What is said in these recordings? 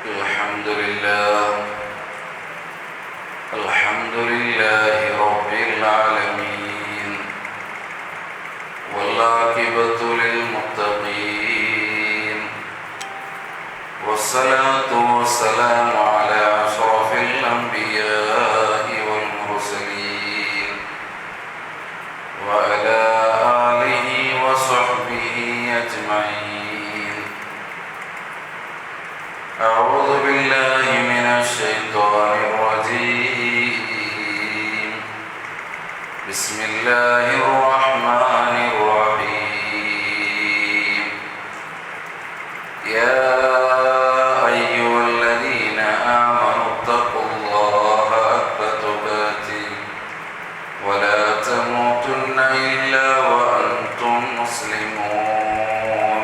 الحمد لله رب العالمين والعاقبة للمتقين والصلاة والسلام على أشرف الأنبياء والمرسلين وعلى آله وصحبه أجمعين. أعوذ بالله من الشيطان الرجيم. بسم الله الرحمن الرحيم. يا أيها الذين آمنوا اتقوا الله حق تقاته ولا تموتن إلا وأنتم مسلمون.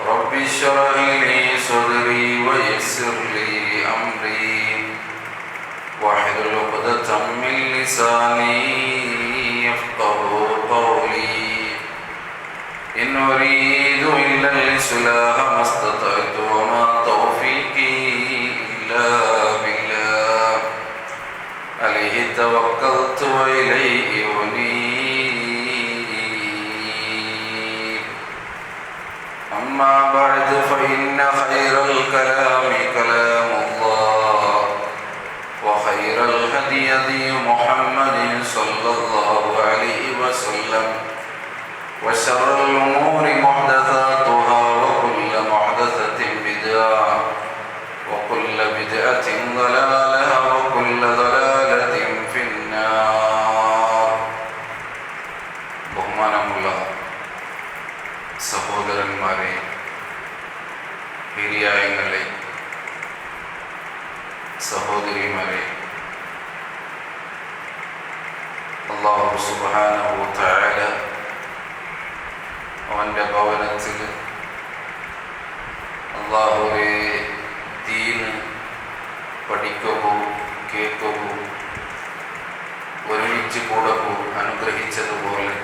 رب اشرح لي صدري ويسر لي أمري واحلل عقدة من لساني يفقهوا قولي. إن أريد إلا الإصلاح ما استطعت وما توفيقي إلا بالله عليه توكلت وإليه أنيب. أما بعد فإن خير الكلام كلام الله وخير الهدي هدي محمد صلى الله عليه وسلم وشر الأمور محدثاتها وكل محدثة بدعة وكل بدعة ضلالة وكل ضلالة في النار. ബഹുമാനമുള്ള സഹോദരന്മാരെ, ഹിരിയായങ്ങളെ, സഹോദരിമാരെ, അല്ലാഹു സുബ്ഹാനഹു വ തആല അവൻ്റെ ഭവനത്തിൽ അല്ലാഹുവേ ദീന് പഠിക്കുകയും കേൾക്കുകയും ഒരുമിച്ച് കൂടവും അനുഗ്രഹിച്ചതുപോലെ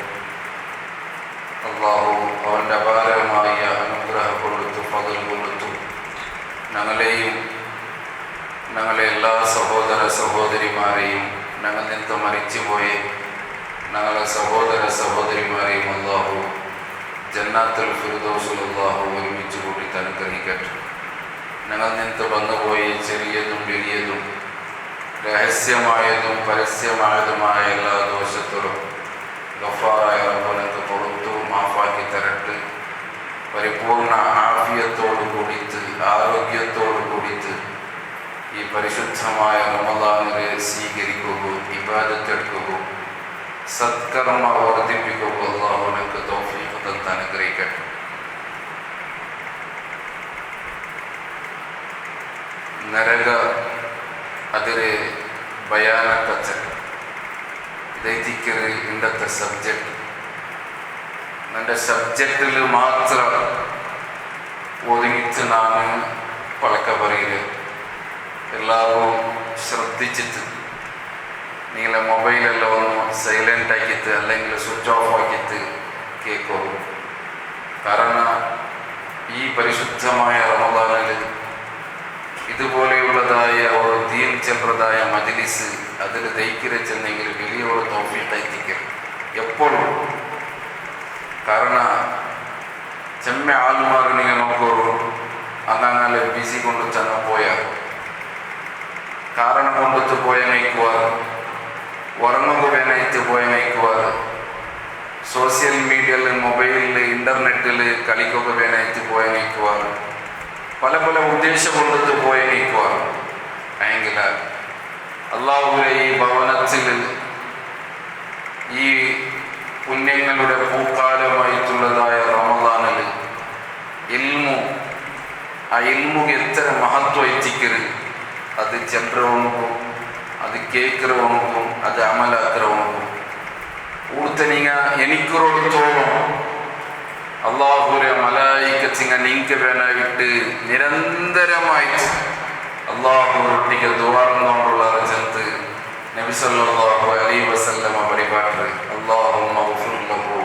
അല്ലാഹു അവൻ്റെ അപാരമായ അനുഗ്രഹം കൊടുത്തു, ഫضل കൊടുത്തു. ഞങ്ങളെയും ഞങ്ങളെ എല്ലാ സഹോദര സഹോദരിമാരെയും ഞങ്ങൾ നിന്ന് മരിച്ചുപോയ ഞങ്ങളെ സഹോദര സഹോദരിമാരെയും അല്ലാഹു ജന്നാത്തുൽ ഫിർദൗസിൽ അല്ലാഹു ഒരുമിച്ച് കൂടി അനുഗ്രഹിക്കട്ടെ. ഞങ്ങൾ നിന്ന് വന്നുപോയി ചെറിയതും വലിയതും രഹസ്യമായതും പരസ്യമായതുമായ എല്ലാ ദോഷത്തോടും ഗഫാറായ റബ്ബിനക്ക് പുറത്തു മാഫാക്കി തരട്ടെ. പരിപൂർണ ആഫിയത്തോടു കൂടിയിട്ട് ആരോഗ്യത്തോടു കൂടിയിട്ട് ഈ പരിശുദ്ധമായ റമദാനിനെ സ്വീകരിക്കുകയും ഇബാദത്തെടുക്കുകയും സത്കർമ്മ വർദ്ധിപ്പിക്കുകയും അല്ലാഹു നമുക്ക് തൗഫീഖ് തന്ന് അനുഗ്രഹിക്കട്ടെ. നരക അതിരെ ഭയാനക ഇതൈതിക്കറ് ഇന്നത്തെ സബ്ജക്റ്റ് എൻ്റെ സബ്ജക്റ്റിൽ മാത്രം ഒതുങ്ങിച്ച് ഞാൻ പളക്ക പറയുക. എല്ലാവരും ശ്രദ്ധിച്ചിട്ട് നിങ്ങളെ മൊബൈലെല്ലാം ഒന്ന് സൈലൻ്റ് ആക്കിയിട്ട് അല്ലെങ്കിൽ സ്വിച്ച് ഓഫ് ആക്കിയിട്ട് കേൾക്കൂ. കാരണം ഈ പരിശുദ്ധമായ റമദാനിൽ ഇതുപോലെയുള്ളതായ ഒരു ദീൻ ചെല്ലുന്നതായ മജ്ലിസ് അതിൽ ദയിക്കിരച്ചെന്നെങ്കിൽ വലിയൊരു തൗഫീഖ് എത്തിക്കും എപ്പോഴും. കാരണം ചെമ്മ ആൾമാർ നിങ്ങൾ നോക്കൂ, അങ്ങനെ ബിസി കൊണ്ട് ചെന്ന് പോയാൽ കാരണം കൊണ്ടു പോയ നയിക്കുവാർ, ഉറങ്ങുകയായിട്ട് പോയ നയിക്കുവാർ, സോഷ്യൽ മീഡിയയിൽ മൊബൈലിൽ ഇൻ്റർനെറ്റിൽ കളിക്കുകയായിട്ട് പോയ നയിക്കുവാർ, പല പല ഉദ്ദേശം കൊണ്ടു പോയ നയിക്കുവാർ. എങ്കിൽ അല്ലാഹുവിൻ്റെ ഈ ഭവനത്തിൽ ഈ പുണ്യങ്ങളുടെ പൂക്കാലമായിട്ടുള്ളതായ റമദാനിൽ ഇൽമു, ആ ഇൽമുക്ക് എത്ര മഹത്വം എത്തിക്കരുത്. അത് ചെല്ലുറവണക്കും അത് കേൾக்கிறവണക്കും അത് അമലാக்கிறവണക്കും ഊർത്തനിങ്ങ എനിക്കൊരു തോന്നും അള്ളാഹുരെ മലായിക്കച്ചിങ്ങ നിങ്ങൾക്ക് വേണമായിട്ട് നിരന്തരമായിട്ട് അള്ളാഹുരൊട്ടിക്ക് ദുആർന്നുകൊണ്ടുള്ള അർജന്ത് നബി സല്ലല്ലാഹു അലൈഹി വസല്ലമ പരിപാടി അല്ലാഹുമ്മ ഗ്ഫിർ ലഹു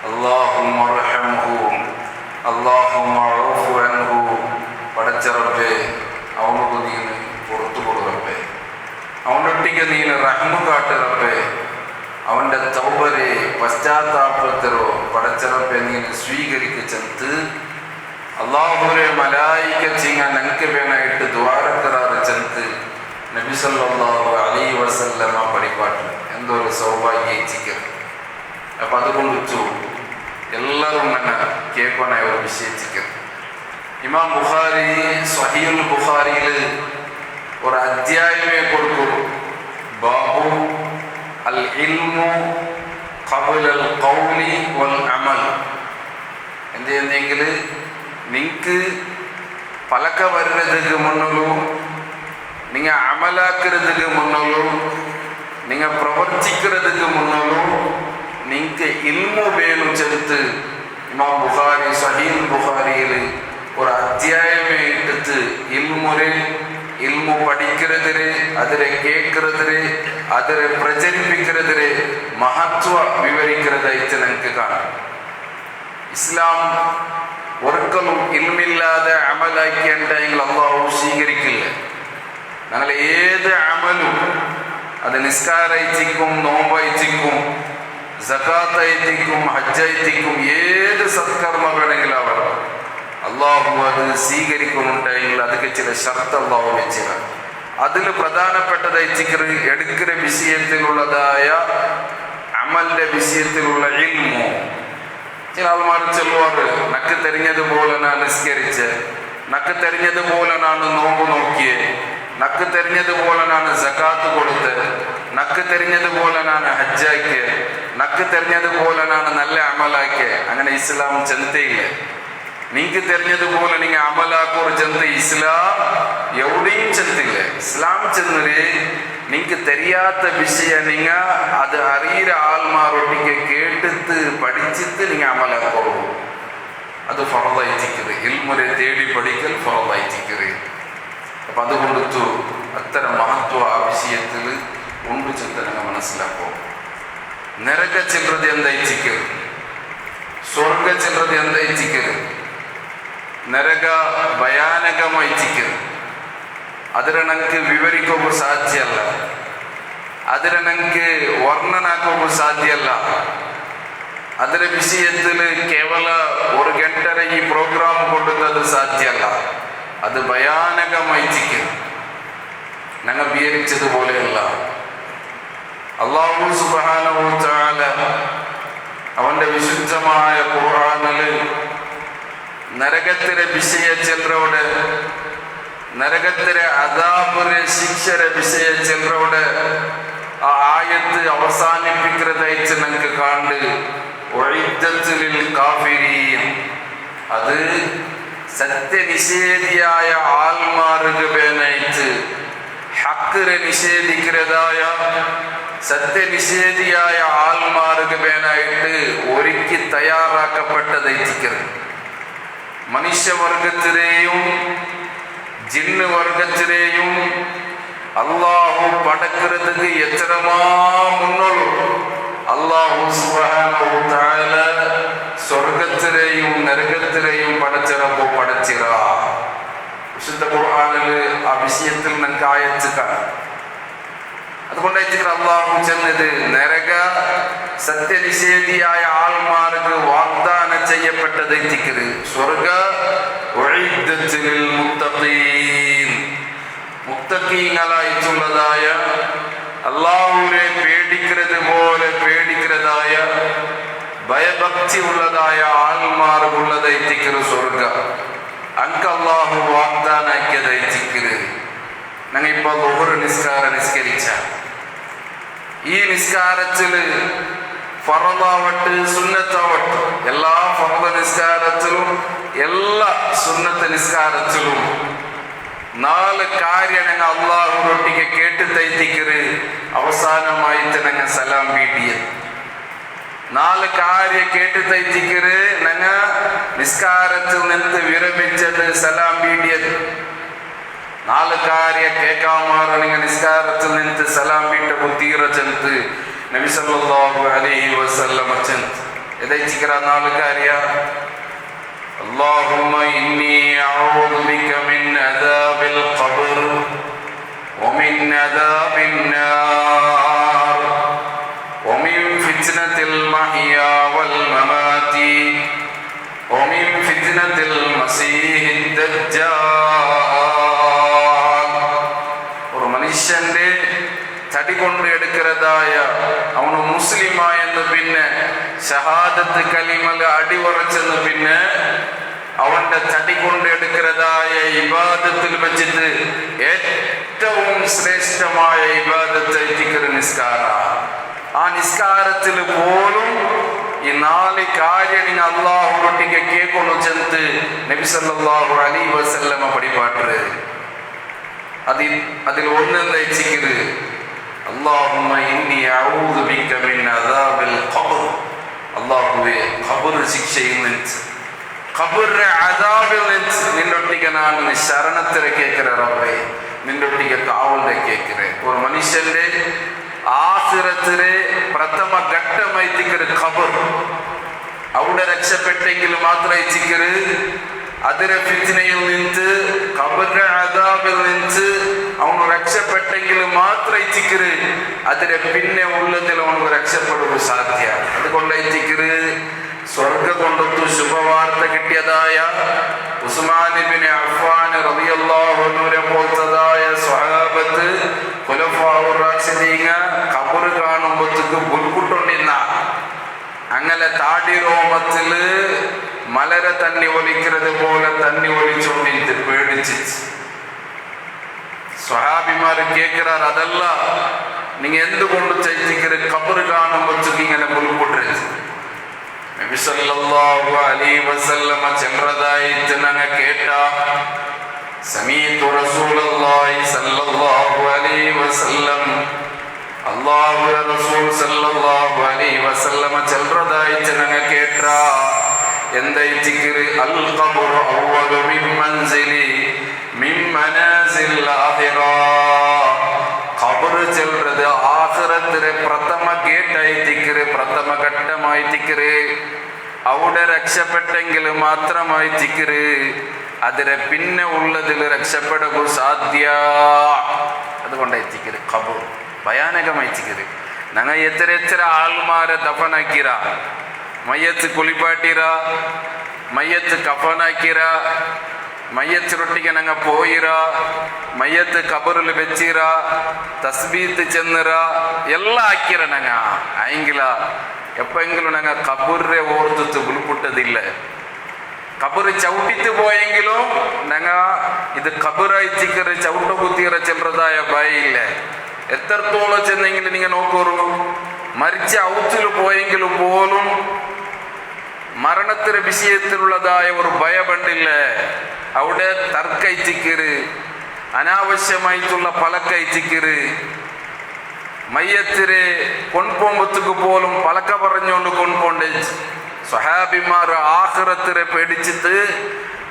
അല്ലാഹുമ്മ അർഹംഹു അല്ലാഹുമ്മ ഊഫു അൻഹു. പടച്ച പടച്ചറപ്പേ അവനോട് നീന് പുറത്തു കൊടുറപ്പേ, അവനൊട്ടിക്ക് നീന് റഹ്മ കാട്ടുറപ്പേ, അവൻ്റെ തൗബരെ പശ്ചാത്താപത്തിലോ പടച്ചറപ്പെ നീന് സ്വീകരിക്കച്ചെന്ന് അള്ളാഹുരെ മലായിക്കച്ചിങ്ങ ഞങ്ങൾക്ക് വേണമായിട്ട് ദ്വാരക്കറാറ് ചെന്ന് നബി സല്ലല്ലാഹു അലൈഹി വസല്ലമ പടിപ്പാട്ട് എന്തൊരു സൗഭാഗ്യിച്ചിക്കൽ. അപ്പം അതുകൊണ്ട് വെച്ചു എല്ലാവരും തന്നെ കേൾക്കണ ഒരു വിഷയിച്ചിക്കൽ. ഇമാം ബുഖാരി സ്വഹീഹുൽ ബുഖാരിയിൽ ഒരു അധ്യായമേ കൊടുക്കും, ബാബു അൽ ഇൽമു ഖബ്ലൽ ഖൗലി വൽ അമൽ. എന്തെങ്കിൽ നിങ്ങൾക്ക് പലക്ക വരുന്നതുக்கு മുന്നലും നിങ്ങൾ അമലാക്കുന്നതുக்கு മുന്നലും നിങ്ങൾ പ്രവർത്തിക്കുന്നതുக்கு മുന്നലും നിങ്ങൾക്ക് ഇൽമു വേണം ചെലുത്ത് ഇമാം ബുഖാരി സ്വഹീഹുൽ ബുഖാരിയിൽ ഒരു അധ്യായമേ എടുത്ത് ഇൽമു പഠിക്കുന്നതിന്, അതിനെ കേൾക്കുന്നതിന്, അതിനെ പ്രചരിപ്പിക്കുന്നതിന് മഹത്വ വിവരിക്കുന്നതായിട്ട് ഞങ്ങൾക്ക് കാണാം. ഇസ്ലാം ഒരിക്കലും ഇൽമില്ലാതെ അമലാക്കിയിട്ടുണ്ടെങ്കിൽ അള്ളാഹു സ്വീകരിക്കില്ല. ഞങ്ങൾ ഏത് അമലും, അത് നിസ്കാരയിച്ചിക്കും, നോമ്പയച്ചിക്കും, സകാത്തയച്ചിക്കും, ഹജ്ജയച്ചിക്കും, ഏത് സത്കർമ്മ വേണമെങ്കിലും ആവണം, അള്ളാഹു അത് സ്വീകരിക്കുന്നുണ്ടെങ്കിൽ അതൊക്കെ ചില ഷർത്ത് അള്ളാഹു വെച്ചില്ല. അതിൽ പ്രധാനപ്പെട്ടതായിച്ചിക്കറ് എടുക്കുന്ന വിഷയത്തിലുള്ളതായ അമലിന്റെ വിഷയത്തിലുള്ള ഇൽമു. ചില ആൾമാർ ചെല്ലുവാറ് നക്ക് തെരിഞ്ഞതുപോലെ ഞാൻ നിസ്കരിച്ച്, നക്ക് തെരിഞ്ഞതുപോലെ ഞാൻ നോമ്പ് നോക്കിയേ, നക്ക് തെരിഞ്ഞതുപോലെ ഞാൻ സകാത്ത് കൊടുത്ത്, നക്ക് തെരിഞ്ഞതുപോലെ ഞാൻ ഹജ്ജാക്കിയ, നക്ക് തെരിഞ്ഞതുപോലെ ഞാൻ നല്ല അമലാക്കിയ. അങ്ങനെ ഇസ്ലാം ചെന്തയില്ല. നിങ്ങൾക്ക് തെരിഞ്ഞതുപോലെ നിങ്ങൾ അമലാക്കൂർ ചെന്ന് ഇസ്ലാം എവിടെയും ചെന്നില്ല. ഇസ്ലാം ചെന്നത് നിങ്ങൾക്ക് തെരിയാത്ത വിഷയം നിങ്ങൾ അത് അറിയുന്ന ആൾമാരൊട്ടിക്ക് കേട്ടിട്ട് പഠിച്ചിട്ട് നിങ്ങൾ അമലാക്കോളൂ. അത് ഫറദായിച്ചിക്കറ്. ഇൽമുരെ തേടി പഠിക്കൽ ഫറദായിച്ചിക്കറ്. അപ്പം അതുകൊണ്ടു അത്തരം മഹത്വ ആ വിഷയത്തിൽ ഉണ്ട് ചെന്ന് നിങ്ങൾ മനസ്സിലാക്കും. നരക ചെല്ലുന്നത് എന്തായിച്ചിക്കറ്, സ്വർഗ ചെല്ലുന്നത് എന്തായിച്ചിക്കറ്, നരക ഭയാനകമായിച്ചിക്കറ്. അതിനെ ഞങ്ങൾക്ക് വിവരിക്കുക സാധ്യമല്ല, അതിനെ ഞങ്ങൾക്ക് വർണ്ണനാക്കുക സാധ്യമല്ല. അതിന്റെ വിഷയത്തിൽ കേവല ഒരു ഗಂಟರ ഈ പ്രോഗ്രാം കൊണ്ടുന്നത് സാധ്യമല്ല. അത് ഭയാനകമായിച്ചിക്കറ്. ഞങ്ങൾ വിവരിച്ചതുപോലെയല്ല. അല്ലാഹു സുബ്ഹാനഹു വ തആല അവന്റെ വിശുദ്ധമായ ഖുർആനിൽ നരകത്തിലെ വിഷയ ചെല്ലോട്, നരകത്തിലെ അദാബിലെ ശിക്ഷയുടെ വിഷയ ചെല്ലോട് ആ ആയത്ത് അവസാനിപ്പിക്കുന്നതായിട്ട് ഞങ്ങൾക്ക് കണ്ട് ഒഴിദ്ദത്തുലിൽ കാഫിരീൻ, അത് സത്യനിഷേധിയായ ആൾമാർക്ക് വേണായിട്ട്, ഹക്കിനെ നിഷേധിക്കുന്നതായ സത്യനിഷേധിയായ ആൾമാർക്ക് വേണായിട്ട് ഒരുക്കി തയ്യാറാക്കപ്പെട്ടതായിരിക്കുന്നത്. മനുഷ്യവർഗത്തിലെയും ജിന്ന് വർഗത്തിലെയും അള്ളാഹു പടക്കുന്നതുക്ക് എത്രമാ മുന്നുള്ളൂ. അള്ളാഹു സുബ്ഹാനഹു വ തആല സ്വർഗത്തിലെയും നരകത്തിലെയും പടച്ചിറപ്പോ പടച്ചിറ. വിശുദ്ധ ഖുർആനിൽ ആ വിഷയത്തിൽ നമുക്ക് ആയത്ത് കാണാം. അതുകൊണ്ടായിരിക്കും അള്ളാഹു ചെന്നത് നരക സത്യനിഷേധിയായ ആൾമാർക്ക് വാഗ്ദാനം ചെയ്യപ്പെട്ടതെത്തിക്കത് സ്വർഗ മുത്തഖീങ്ങളായിട്ടുള്ളതായ അള്ളാഹുവിനെ പേടിക്കുന്നത് പോലെ പേടിക്കുന്നതായ ഭയഭക്തി ഉള്ളതായ ആൾമാർക്കുള്ളതെത്തിക്കത് സ്വർഗ അങ്ക് അള്ളാഹു വാഗ്ദാനാക്കിയതെത്തിക്കത്. ഞങ്ങൾ ഇപ്പൊ ളുഹ്ർ നിസ്കരിച്ച ഈ നിസ്കാരത്തില് ഫറദാവട്ട് സുന്നത്താവട്ട് എല്ലാ ഫറദ നിസ്കാരത്തിലും എല്ലാ സുന്നത്ത് നിസ്കാരത്തിലും 4 കാര്യം ഞങ്ങൾ അള്ളാഹുറൊട്ടിക്ക് കേട്ട് തയ്ത്തിക്കറ്. അവസാനമായിട്ട് ഞങ്ങൾ സലാം വീട്ടിയത് 4 കാര്യം കേട്ട് തയ്ത്തിക്കറ്. ഞങ്ങൾ നിസ്കാരത്തിൽ നിന്ന് വിരമിച്ചത് സലാം വീട്ടിയത് 4 കാര്യം കേൾക്കാമാറ് നിങ്ങൾ നിസ്കാരത്തിൽ നിന്ന് സലാം വീട്ട ബുദ്ധീറ ചെന്ന് നബി സല്ലല്ലാഹു അലൈഹി വസല്ലം ചെന്ന് എതൈച്ചിക്കറ 4 കാര്യ اللهم إني أعوذ بك من عذاب القبر ومن عذاب النار ومن فتنة المحيا والممات ومن فتنة المسيح الدجال. ഒരു മനുഷ്യന്റെ തടി കൊണ്ട് എടുക്കുന്നതായ അവന് മുസ്ലിമായെന്ന് പിന്നെ ഷഹാദത്ത് കലിമല അടിവറച്ചെന്ന് പിന്നെ അവന്റെ തടി കൊണ്ട് എടുക്കുന്നതായ ഇബാദത്തിൽ വെച്ചിട്ട് ഏറ്റവും ശ്രേഷ്ഠമായ ഇബാദത്ത് നിസ്കാര. ആ നിസ്കാരത്തിൽ പോലും ഈ 4 കാര്യം നിങ്ങൾ അള്ളാഹുട്ടിക്ക് കേൾക്കൊള്ളു ചെന്ന് നബി സല്ലല്ലാഹു അലൈഹി വസല്ലമ പഠിപ്പാട്ട്. അതിൽ ഒന്ന് എന്താ വെച്ചിട്ട് اللهم إني أعوذ بك من عذاب القبر. അല്ലാഹുവേ ഖബർ ശിക്ഷയിൽ നിന്ന് ഖബറിന്റെ അദാബിൽ നിന്ന് നിന്നൊട്ടിക്ക് ഞാൻ ശരണത്തിലെ കേൾക്കറ റബ്ബേ, നിന്നൊട്ടിക്ക് കാവലിനെ കേൾക്കറ. ഒരു മനുഷ്യന്റെ ആഖിറത്തിലെ പ്രഥമ ഘട്ടമായി തിക്കറ് ഖബർ. അവിടെ രക്ഷപ്പെട്ടെങ്കിൽ മാത്രമേ തിക്കറ് അതിരെ ഫിത്നയിൽ നിന്ന് ഖബറിന്റെ അദാബിൽ നിന്ന് അവന് രക്ഷപ്പെട്ടെങ്കിൽ മാത്രമേ തിക്കറ് അതിരെ പിന്നെ ഉള്ളതിൽ അവന് രക്ഷപ്പെടുക സാധ്യ. അതുകൊണ്ട് തിക്കറ് സ്വർഗ കൊണ്ടൊത്തു ശുഭവാർത്ത കിട്ടിയതായ ഉസ്മാൻ ഇബ്നു അഫ്ഫാൻ റളിയല്ലാഹു അൻഹുവിനെ പോലത്തതായ സ്വഹാബത്ത് ഖുലഫാഉർ റാഷിദീന ഖബർ കാണുമ്പോഴത്തേക്ക് ബുൽക്കുട്ടുണ്ടിരുന്ന അങ്ങനെ താടി രോമത്തില് മലര തന്നി ഒലിക്കുന്നത് പോലെ തന്നി ഒലിച്ചുകൊണ്ടിട്ട് പേടിച്ച് സ്വഹാബിമാര് കേൾക്കാർ. അതല്ല നിങ്ങൾ എന്തുകൊണ്ട് ചെയ്തിരിക്കരുത്, ഖബർ കാണുമ്പോഴത്തേക്ക് ഇങ്ങനെ ബുൽക്കുട്ടരുത്. നബി സല്ലല്ലാഹു അലൈഹി വസല്ലമ ചെന്നതായിട്ട് ഞങ്ങൾ കേട്ട സമീഅതു റസൂലുള്ളാഹി സല്ലല്ലാഹു അലൈഹി വസല്ലം അല്ലാഹുവിന്റെ റസൂൽ സല്ലല്ലാഹു അലൈഹി വസല്ലമ ചെന്നതായിട്ട് ഞങ്ങൾ കേട്ട എന്തായിട്ടിക്കറ് അൽ ഖബറു അവ്വലു മിൻ മൻസിലി മിൻ മനാസിൽ ആഖിറ. ഖബർ ചെല്ലുന്നത് ആഖിറത്തിലെ പ്രഥമ ഗേറ്റായി തിക്കറ്, പ്രഥമ ഘട്ടമായി തിക്കറ്. അവിടെ രക്ഷപ്പെട്ടെങ്കിൽ മാത്രമായി തിക്കറ് അതിരെ പിന്നെ ഉള്ളതിൽ രക്ഷപ്പെടുക സാധ്യ. അതുകൊണ്ടായി തിക്കറ് ഖബർ ഭയാനകമായി തിക്കറ്. ഞങ്ങൾ എത്ര ആൾമാരെ ദഫനാക്കിറ, മയ്യത്ത് കുളിപ്പാട്ടിറ, മയ്യത്ത് കഫനാക്കിറ, മയ്യത്തിനൊട്ടിಗೆ ഞങ്ങൾ പോയിറ, മയ്യത്ത് ഖബറിൽ വെച്ചിറ, തസ്ബീത്ത് ചെന്നിറ ಎಲ್ಲ ಹಾಕಿರ. ഞങ്ങ ആയെങ്കില എപ്പെങ്കിലും ഞങ്ങൾ ഖബറിനെ ഓർത്തിട്ട് ബുൽപുട്ടതില്ല. ഖബർ ചവിട്ടിത്ത് പോയെങ്കിലും ഞങ്ങ ഇത് ഖബറായി ചിക്കറ് ചവിട്ട കുത്തിറ ചെല്ലതായ ഭയില്ല. എത്രത്തോളം ചെന്നെങ്കിലും നിങ്ങൾ നോക്കൂ, മരിച്ച ഔത്തിൽ പോയെങ്കിലും പോലും മരണത്തിന്റെ വിഷയത്തിലുള്ളതായ ഒരു ഭയമുണ്ടില്ല. അവിടെ തർക്കയച്ചിക്കറ്, അനാവശ്യമായിട്ടുള്ള പലക്കയച്ചിക്കറ്, മയ്യത്തിരെ കൊണ്ടുപോകുമ്പത്തേക്ക് പോലും പലക്ക പറഞ്ഞുകൊണ്ട് കൊണ്ടുപോണ്ട് സ്വഹാബിമാർ ആഖിറത്തിനെ പേടിച്ചിട്ട്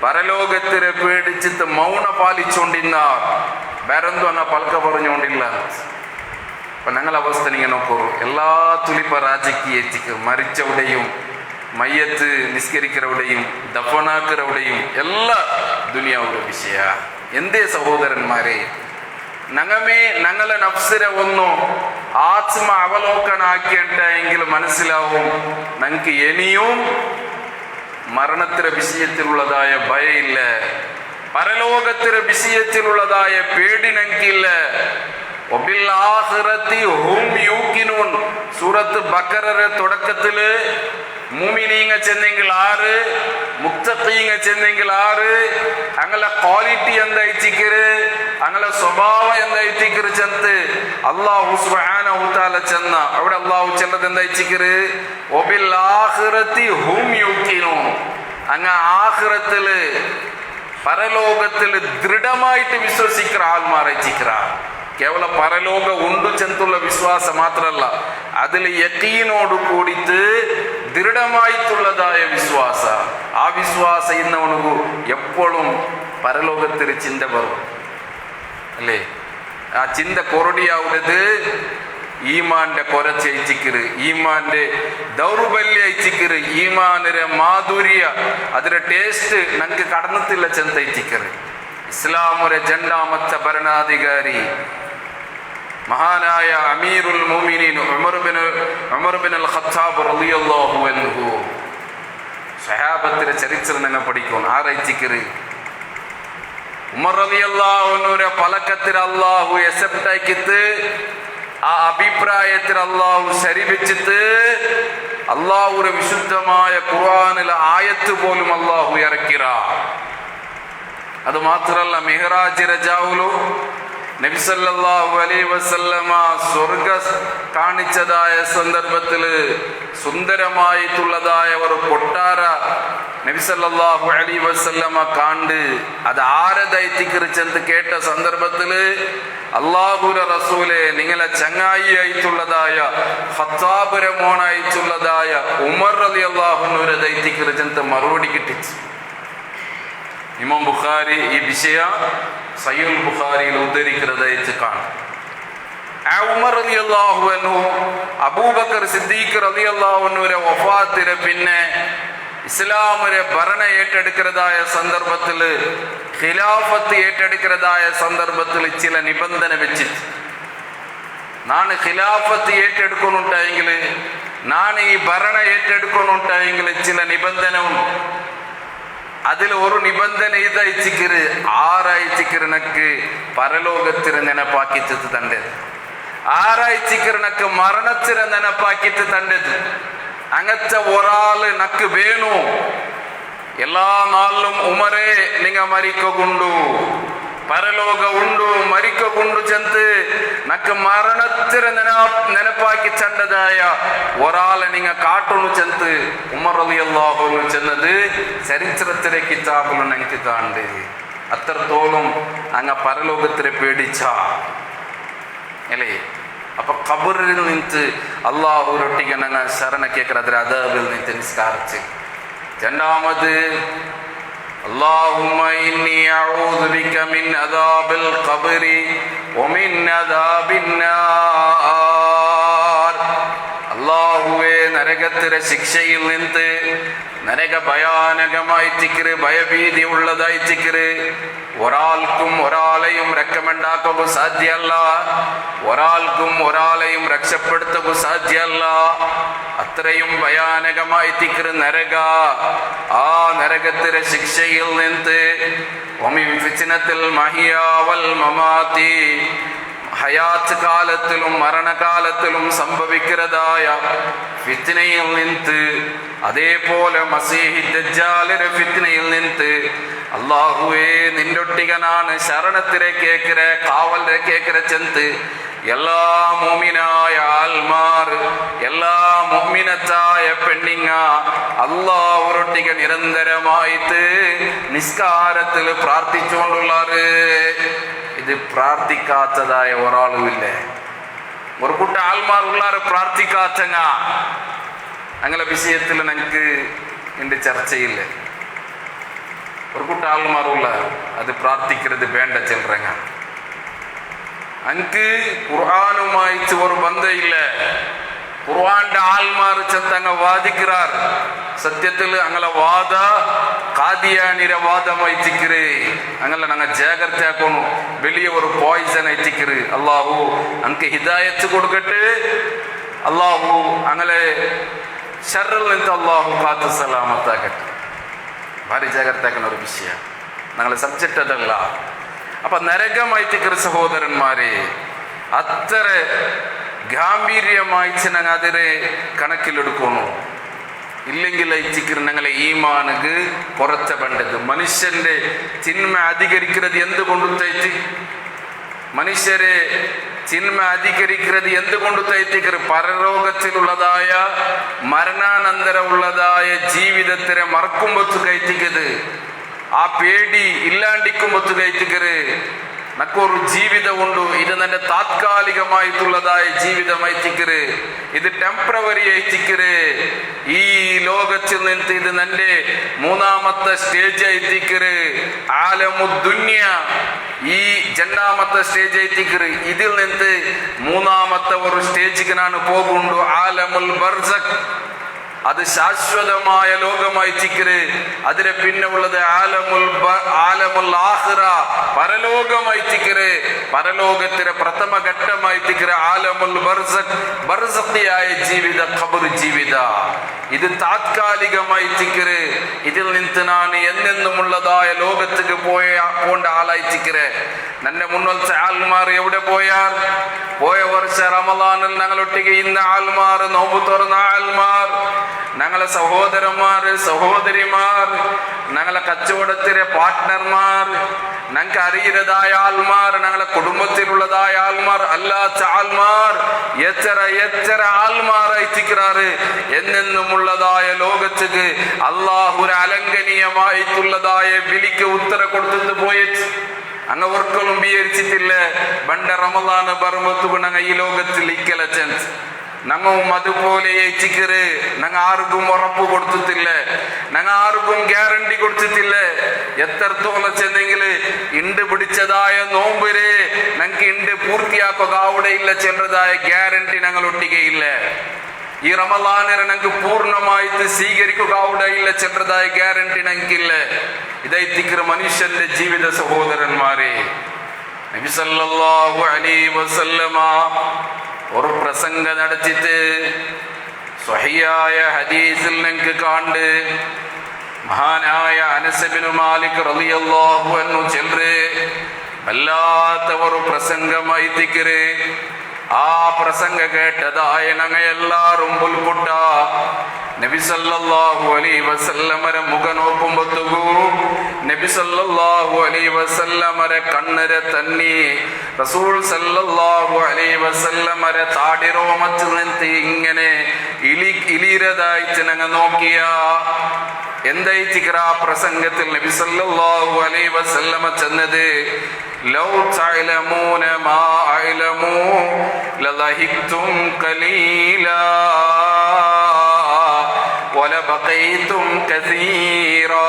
പരലോകത്തിനെ പേടിച്ചിട്ട് മൗന പാലിച്ചുകൊണ്ടിരുന്ന വേറെന്തോ അങ്ങ് പലക്ക പറഞ്ഞുകൊണ്ടില്ല. അപ്പൊ ഞങ്ങളുടെ അവസ്ഥ നിങ്ങൾ നോക്കൂ, എല്ലാ തുലിപ്പ രാജകീയത്തിക്ക് മരിച്ചവിടെയും മയ്യത്ത് നിസ്കരിக்கிறവിടെയും ദഫനാക്കുന്നവിടെയും എല്ലാ ദുനിയാവുടെ വിഷയ. എന്തേ സഹോദരന്മാരെ, ഞങ്ങളെ നഫ്സിനെ ഒന്ന് ആത്മ അവലോകനാക്കിയിട്ടെങ്കിൽ മനസ്സിലാവും ഞങ്ങൾക്ക് ഇനിയും മരണത്തിന്റെ വിഷയത്തിലുള്ളതായ ഭയമില്ല, പരലോകത്തിന്റെ വിഷയത്തിലുള്ളതായ പേടി ഞങ്ങൾക്കില്ല. സൂറത്ത് ബക്കറയുടെ തുടക്കത്തില് മുഅ്മിനീങ്ങ ചെന്നെങ്കിൽ 6, മുത്തഖീങ്ങ ചെന്നെങ്കിൽ 6, അങ്ങനെ ക്വാളിറ്റി എന്തായിച്ചിക്കര്, അങ്ങനെ സ്വഭാവം എന്തായിച്ചിക്കര് ചെന്ന് അല്ലാഹു സുബ്ഹാനഹു വതആല ചെന്ന അവിടെ അല്ലാഹു ചെന്നത് എന്തായിച്ചിക്കര് വബിൽ ആഖിറതി ഹും യുഖിനൂൻ. അങ്ങ് ആഖിറത്തില് പരലോകത്തില് ദൃഢമായിട്ട് വിശ്വസിക്കുന്ന ആൾമാരയിച്ചിക്കറ. കേവല പരലോക ഉണ്ട് ചെന്നുള്ള വിശ്വാസം മാത്രമല്ല, അതിൽ യഖീനോട് കൂടിയിട്ട് ദൃഢമായിട്ടുള്ളതായ വിശ്വാസ. ആ വിശ്വാസ ഇന്നവനു എപ്പോഴും പരലോകത്തിൽ ചിന്ത വരും അല്ലേ. ആ ചിന്ത കൊറടിയാവുന്നത് ഈമാന്റെ കൊറച്ച് അയച്ചിക്കറ്, ഈമാന്റെ ദൗർബല്യ അയച്ചിക്കറ്, ഈമാനിരെ മാധുര്യ അതിന്റെ ടേസ്റ്റ് ഞങ്ങൾക്ക് കടന്നത്തില്ല ചെന്ന് അയച്ചിക്കറ്. ഇസ്ലാമുരെ രണ്ടാമത്തെ ഭരണാധികാരി മഹാനായ അമീറുൽ മുഅ്മിനീൻ ഉമർ ബിൻ അൽ ഖത്താബ് റളിയല്ലാഹു അൻഹു. സഹാബത്തിന്റെ ചരിത്രം നിങ്ങൾ പഠിക്കും. ആറയിച്ചിക്കറ് ഉമർ റളിയല്ലാഹു അൻഹുരെ പലക്കത്തിൽ അല്ലാഹു അക്സെപ്റ്റ് ആക്കിയിട്ട് ആ അഭിപ്രായത്തിൽ അല്ലാഹു ശരിവെച്ചിട്ട് അല്ലാഹുവിന്റെ വിശുദ്ധമായ ഖുർആനിലെ ആയത്ത് പോലും അല്ലാഹു ഇറക്കിറ. അത് മാത്രല്ല മിഹ്റാജ് രജാവുലു നബി സല്ലല്ലാഹു അലൈഹി വസല്ലമ സ്വർഗ കാണിച്ചതായ സന്ദർഭത്തിൽ സുന്ദരമായിട്ടുള്ളതായ ഒരു കൊട്ടാര നബി സല്ലല്ലാഹു അലൈഹി വസല്ലമ കണ്ട് അത് ആരദൈത്തിക്കുറിച്ചെന്ന് കേട്ട സന്ദർഭത്തിൽ അല്ലാഹുവിന്റെ റസൂലെ നിങ്ങളെ ചങ്ങായി ആയിട്ടുള്ളതായ ഖത്താബുര മോനായിട്ടുള്ളതായ ഉമർ റളിയല്ലാഹു അൻഹുവിന്റെ ദൈത്തിക്കുറിച്ചെന്ന് മറുപടി കിട്ടിച്ചു. ഇമാം ബുഖാരി ഈ വിഷയ സഹീഹുൽ ബുഖാരിയിൽ ഉദ്ധരിക്കുന്നതായിട്ട് കാണും. ആ ഉമർ റളിയല്ലാഹു അൻഹു അബൂബക്കർ സിദ്ദീഖ് റളിയല്ലാഹു അൻഹുവിന്റെ വഫാത്തിന് പിന്നെ ഇസ്ലാമിലെ ഭരണ ഏറ്റെടുക്കുന്നതായ സന്ദർഭത്തിൽ ഖിലാഫത്ത് ഏറ്റെടുക്കുന്നതായ സന്ദർഭത്തിൽ ചില നിബന്ധന വെച്ചിട്ട് നാണ് ഖിലാഫത്ത് ഏറ്റെടുക്കുന്നുണ്ടെങ്കിൽ നാണ് ഈ ഭരണ ഏറ്റെടുക്കുന്നുണ്ടെങ്കിൽ ചില നിബന്ധന ഉണ്ട്. അതിൽ ഒരു നിബന്ധന ഇതയച്ചിക്കര് ആറാഴ്ചക്ക് പരലോകത്തിന് നെനപ്പാക്കിച്ചത് തണ്ടത്, ആറാഴ്ചക്ക് മരണത്തിന് നെനപ്പാക്കിട്ട് തണ്ടത്. അങ്ങനത്തെ ഒരാള് നക്ക് വേണു. എല്ലാ നാളിലും ഉമറേ നിങ്ങ മരിക്കൊണ്ടു പരലോക ഉണ്ടു മരിക്കൊണ്ടു ചെന്ന് നക്ക് മരണത്തിന് നെനപ്പാക്കി ചണ്ടതായ ഒരാളെ നിങ്ങ കാട്ടുന്നു ചെന്ന് ഉമർ റളിയല്ലാഹു അൻഹു ചെന്നത് ചരിത്രത്തിലെ കിതാബിലും ഞങ്ങൾക്ക് കാണുന്നത്. അത്രത്തോളം അങ്ങ പരലോകത്തിനെ പേടിച്ച അല്ലേ. അപ്പൊ ഖബറിൽ നിന്നിട്ട് അള്ളാഹുരൊട്ടിക്ക് ഞങ്ങൾ ശരണ കേൾക്കറ അതിൽ അദാബിൽ നിന്നിട്ട് നിസ്കാരിച്ച്. രണ്ടാമത് اللهم إني أعوذ بك من عذاب القبر ومن عذاب النار. അല്ലാഹുവേ നരകത്തിലെ ശിക്ഷയിൽ നിന്ന് നരക ഭയാനകമായി തിക്കറ് ഭയഭീതി ഉള്ളതായി തിക്കറ് ഒരാൾക്കും ഒരാളെയും രക്ഷമുണ്ടാക്കുക സാധ്യമല്ല, ഒരാൾക്കും ഒരാളെയും രക്ഷപ്പെടുത്തുക സാധ്യമല്ല. അത്രയും ഭയാനകമായി തിക്കറ് നരക. ആ നരകത്തിലെ ശിക്ഷയിൽ നിന്ന് വമിൻ ഫിത്നത്തിൽ മഹിയാ വൽ മമാതി ഹയാത്ത് കാലത്തിലും മരണകാലത്തിലും സംഭവിക്കുന്നതായ ഫിത്നയിൽ നിന്ന്, അതേപോലെ മസീഹി ദജ്ജാലിന്റെ ഫിത്നയിൽ നിന്ന് അല്ലാഹുവേ നിന്നൊട്ടികനാണ് ശരണത്തിലെ കേക്കര കാവലിനെ കേക്കര ചെന്ന് എല്ലാ മുഅ്മിനായ ആൽമാർ എല്ലാ മുഅ്മിനത്തായ പെണ്ണിങ്ങ അല്ലാഹുവൊട്ടിക നിരന്തരമായിട്ട് നിസ്കാരത്തിൽ പ്രാർത്ഥിച്ചുകൊണ്ടുള്ളാറ്. ഇത് പ്രാർത്ഥിക്കാത്തതായ ഒരാളുമില്ലേ. ഒരു കൂട്ട ആൾമാർ ഉള്ളാറ് പ്രാർത്ഥിക്കാത്തങ്ങ. അങ്ങനെ വിഷയത്തിൽ ഞങ്ങൾക്ക് എൻ്റെ ചർച്ചയില്ല. ഒരു കൂട്ട ആൾമാരുള്ള അത് പ്രാർത്ഥിക്കുന്നത് വേണ്ട ചില്ലറങ്ങ. അനക്ക് ഖുർആനുമായിട്ട് ഒരു ബന്ധമില്ല. ഖുർആന്റെ ആൾമാർ ചെന്നങ്ങ വാദിക്കാർ. സത്യത്തിൽ അങ്ങനെ വാദ കാദിയാനിര വാദമായി തിക്കറ്. അങ്ങനെ ഞങ്ങൾ ജാഗ്രത ആക്കണു. വലിയ ഒരു പോയിസൺ എത്തിക്കറ്. അള്ളാഹു അനക്ക് ഹിദായത്ത് കൊടുക്കട്ടെ. അള്ളാഹു അങ്ങനെ ഷർറിൽ നിന്ന് അള്ളാഹു കാത്തു സലാമത്താക്കട്ടെ. ഭാരി ജാഗ്രത ആക്കുന്ന ഒരു വിഷയം. ഞങ്ങളെ സബ്ജക്റ്റ് അതല്ല. അപ്പൊ നരകമായി തിക്കറ് സഹോദരന്മാരെ അത്ര ഗാംഭീര്യമായി ഞങ്ങൾ അതിനെ കണക്കിലെടുക്കുന്നു. ഇല്ലെങ്കിൽ ഐച്ചിക്കർ ഞങ്ങളെ ഈമാനക്ക് പുറത്ത പണ്ടത്. മനുഷ്യന്റെ ചിന്മ അധികരിക്കുന്നത് എന്തുകൊണ്ടു തയ്ച്ച് മനുഷ്യരെ ചിന്മ അധികരിക്കുന്നത് എന്തുകൊണ്ടു തയ്ത്തിക്കർ പരലോകത്തിലുള്ളതായ മരണാനന്തര ഉള്ളതായ ജീവിതത്തിനെ മറക്കുമ്പൊത്തു കയറ്റിക്കത്. ആ പേടി ഇല്ലാണ്ടിക്കുമ്പൊത്തു കയറ്റിക്കറ്. നക്കൊരു ജീവിതമുണ്ട്. ഇത് നല്ല താത്കാലികമായിട്ടുള്ളതായ ജീവിതമായിത്തിക്കറ്, ഇത് ടെമ്പറവറി ആയിത്തിക്കറ്. ഈ ലോകത്തിൽ നിന്ന് ഇത് നന്റെ മൂന്നാമത്തെ സ്റ്റേജ് ആയിത്തിക്കറ്. ആലമുദ്ദുന്യ ഈ രണ്ടാമത്തെ സ്റ്റേജ് ആയിത്തിക്കറ്. ഇതിൽ നിന്ന് മൂന്നാമത്തെ ഒരു സ്റ്റേജിക്ക് നാണ് പോകുന്നു. ആലമുൽ ബർസഖ്, അത് ശാശ്വതമായ ലോകമായി തിക്കറ്. അതിന് പിന്നെ ഉള്ളത് ആലമുൽ ആഖിറ, പരലോകമായി തിക്കറ്. പരലോകത്തിലെ പ്രഥമ ഘട്ടമായി തിക്കറ് ആലമുൽ ബർസഖ്, ബർസഖിയായ ജീവിത, ഖബർ ജീവിത. ഇത് താത്കാലികമായി തിക്കറ്. ഇതിൽ നിന്ന് നാണ് എന്നെന്നുമുള്ളതായ ലോകത്തേക്ക് പോണ്ട ആളായി തിക്കറ്. നന്നെ മുന്നത്തെ ആൾമാർ എവിടെ പോയ വർഷ റമളാനിൽ ഞങ്ങളൊട്ടിಗೆ ഇന്ന ആൾമാർ, നോമ്പ് തുറന്ന ആൾമാർ, ഞങ്ങളെ സഹോദരന്മാർ, സഹോദരിമാർ, ഞങ്ങളെ കച്ചവടത്തിലെ പാർട്ട്ണർമാർ, ഞങ്ങൾക്ക് അറിയുന്നതായ ആൾമാർ, ഞങ്ങളെ കുടുംബത്തിലുള്ളതായ ആൾമാർ, അല്ലാത്ത ആൾമാർ, എത്ര ആൾമാരായി തിക്കറാറ്. എന്നെന്നുമുള്ളതായ ലോകത്തേക്ക് അള്ളാഹുര അലംഘനീയമായിട്ടുള്ളതായ വിളിക്ക് ഉത്തരം കൊടുത്തിട്ട് പോയിട്ട് അങ്ങ് ഒർക്കലും വിചാരിച്ചിട്ടില്ല. പണ്ട റമളാന് ബർമത്തുക ഞങ്ങ ഈ ലോകത്തിൽ ഇക്കല ചാൻസ് ഞങ്ങളും അതുപോലെ ഏച്ചിക്കറ്. ഞങ്ങ ആർക്കും ഉറപ്പ് കൊടുത്തിട്ടില്ല, ഞങ്ങ ആർക്കും ഗ്യാരണ്ടി കൊടുത്തിട്ടില്ല. എത്രത്തോളം ചെന്നെങ്കിൽ ഇണ്ട് പിടിച്ചതായ നോമ്പിരെ ഞങ്ങൾക്ക് ഇണ്ട് പൂർത്തിയാക്കുക അവിടെ ഇല്ല ചെന്നതായ ഗ്യാരണ്ടി ഞങ്ങൾ ഒട്ടികയില്ല. ഈ റമളാനിനെ ഞങ്ങൾക്ക് പൂർണ്ണമായിട്ട് സ്വീകരിക്കുക അവിടെ ഇല്ല ചെന്നതായ ഗ്യാരണ്ടി ഞങ്ങൾക്കില്ല. ഇതായിത്തിക്കറ മനുഷ്യന്റെ ജീവിത സഹോദരന്മാരെ. നബി സല്ലല്ലാഹു അലൈഹി വസല്ലമ ഒരു പ്രസംഗം നടത്തിയിട്ട് സ്വഹീഹായ ഹദീസിൽ ഞങ്ങൾക്ക് കാണ്ട് മഹാനായ അനസ് ഇബ്നു മാലിക് റളിയല്ലാഹു അൻഹു ചെല്ല് വല്ലാത്ത ഒരു പ്രസംഗമായി തിക്കറ്. ആ പ്രസംഗ കേട്ടതായ ഞങ്ങ എല്ലാരും പുൽപുട്ട നബി സല്ലല്ലാഹു അലൈഹി വസല്ലമരെ മുഖ നോക്കുമ്പോഴത്തേക്കു നബി സല്ലല്ലാഹു അലൈഹി വസല്ലമരെ കണ്ണരെ തന്നി റസൂൽ സല്ലല്ലാഹു അലൈഹി വസല്ലമരെ താടിരോമത്തിൽ നിന്ന് ഇങ്ങനെ ഇലിരതായിട്ട് ഞങ്ങൾ നോക്കിയ എന്തായിത്തിക്കറ ആ പ്രസംഗത്തിൽ നബി സല്ലല്ലാഹു അലൈഹി വസല്ലമ ചെന്നത്, ലൗ തഅലമൂന മാ അഅലമു ലളഹിക്തും ഖലീലാ വലബഖൈതും കസീറാ.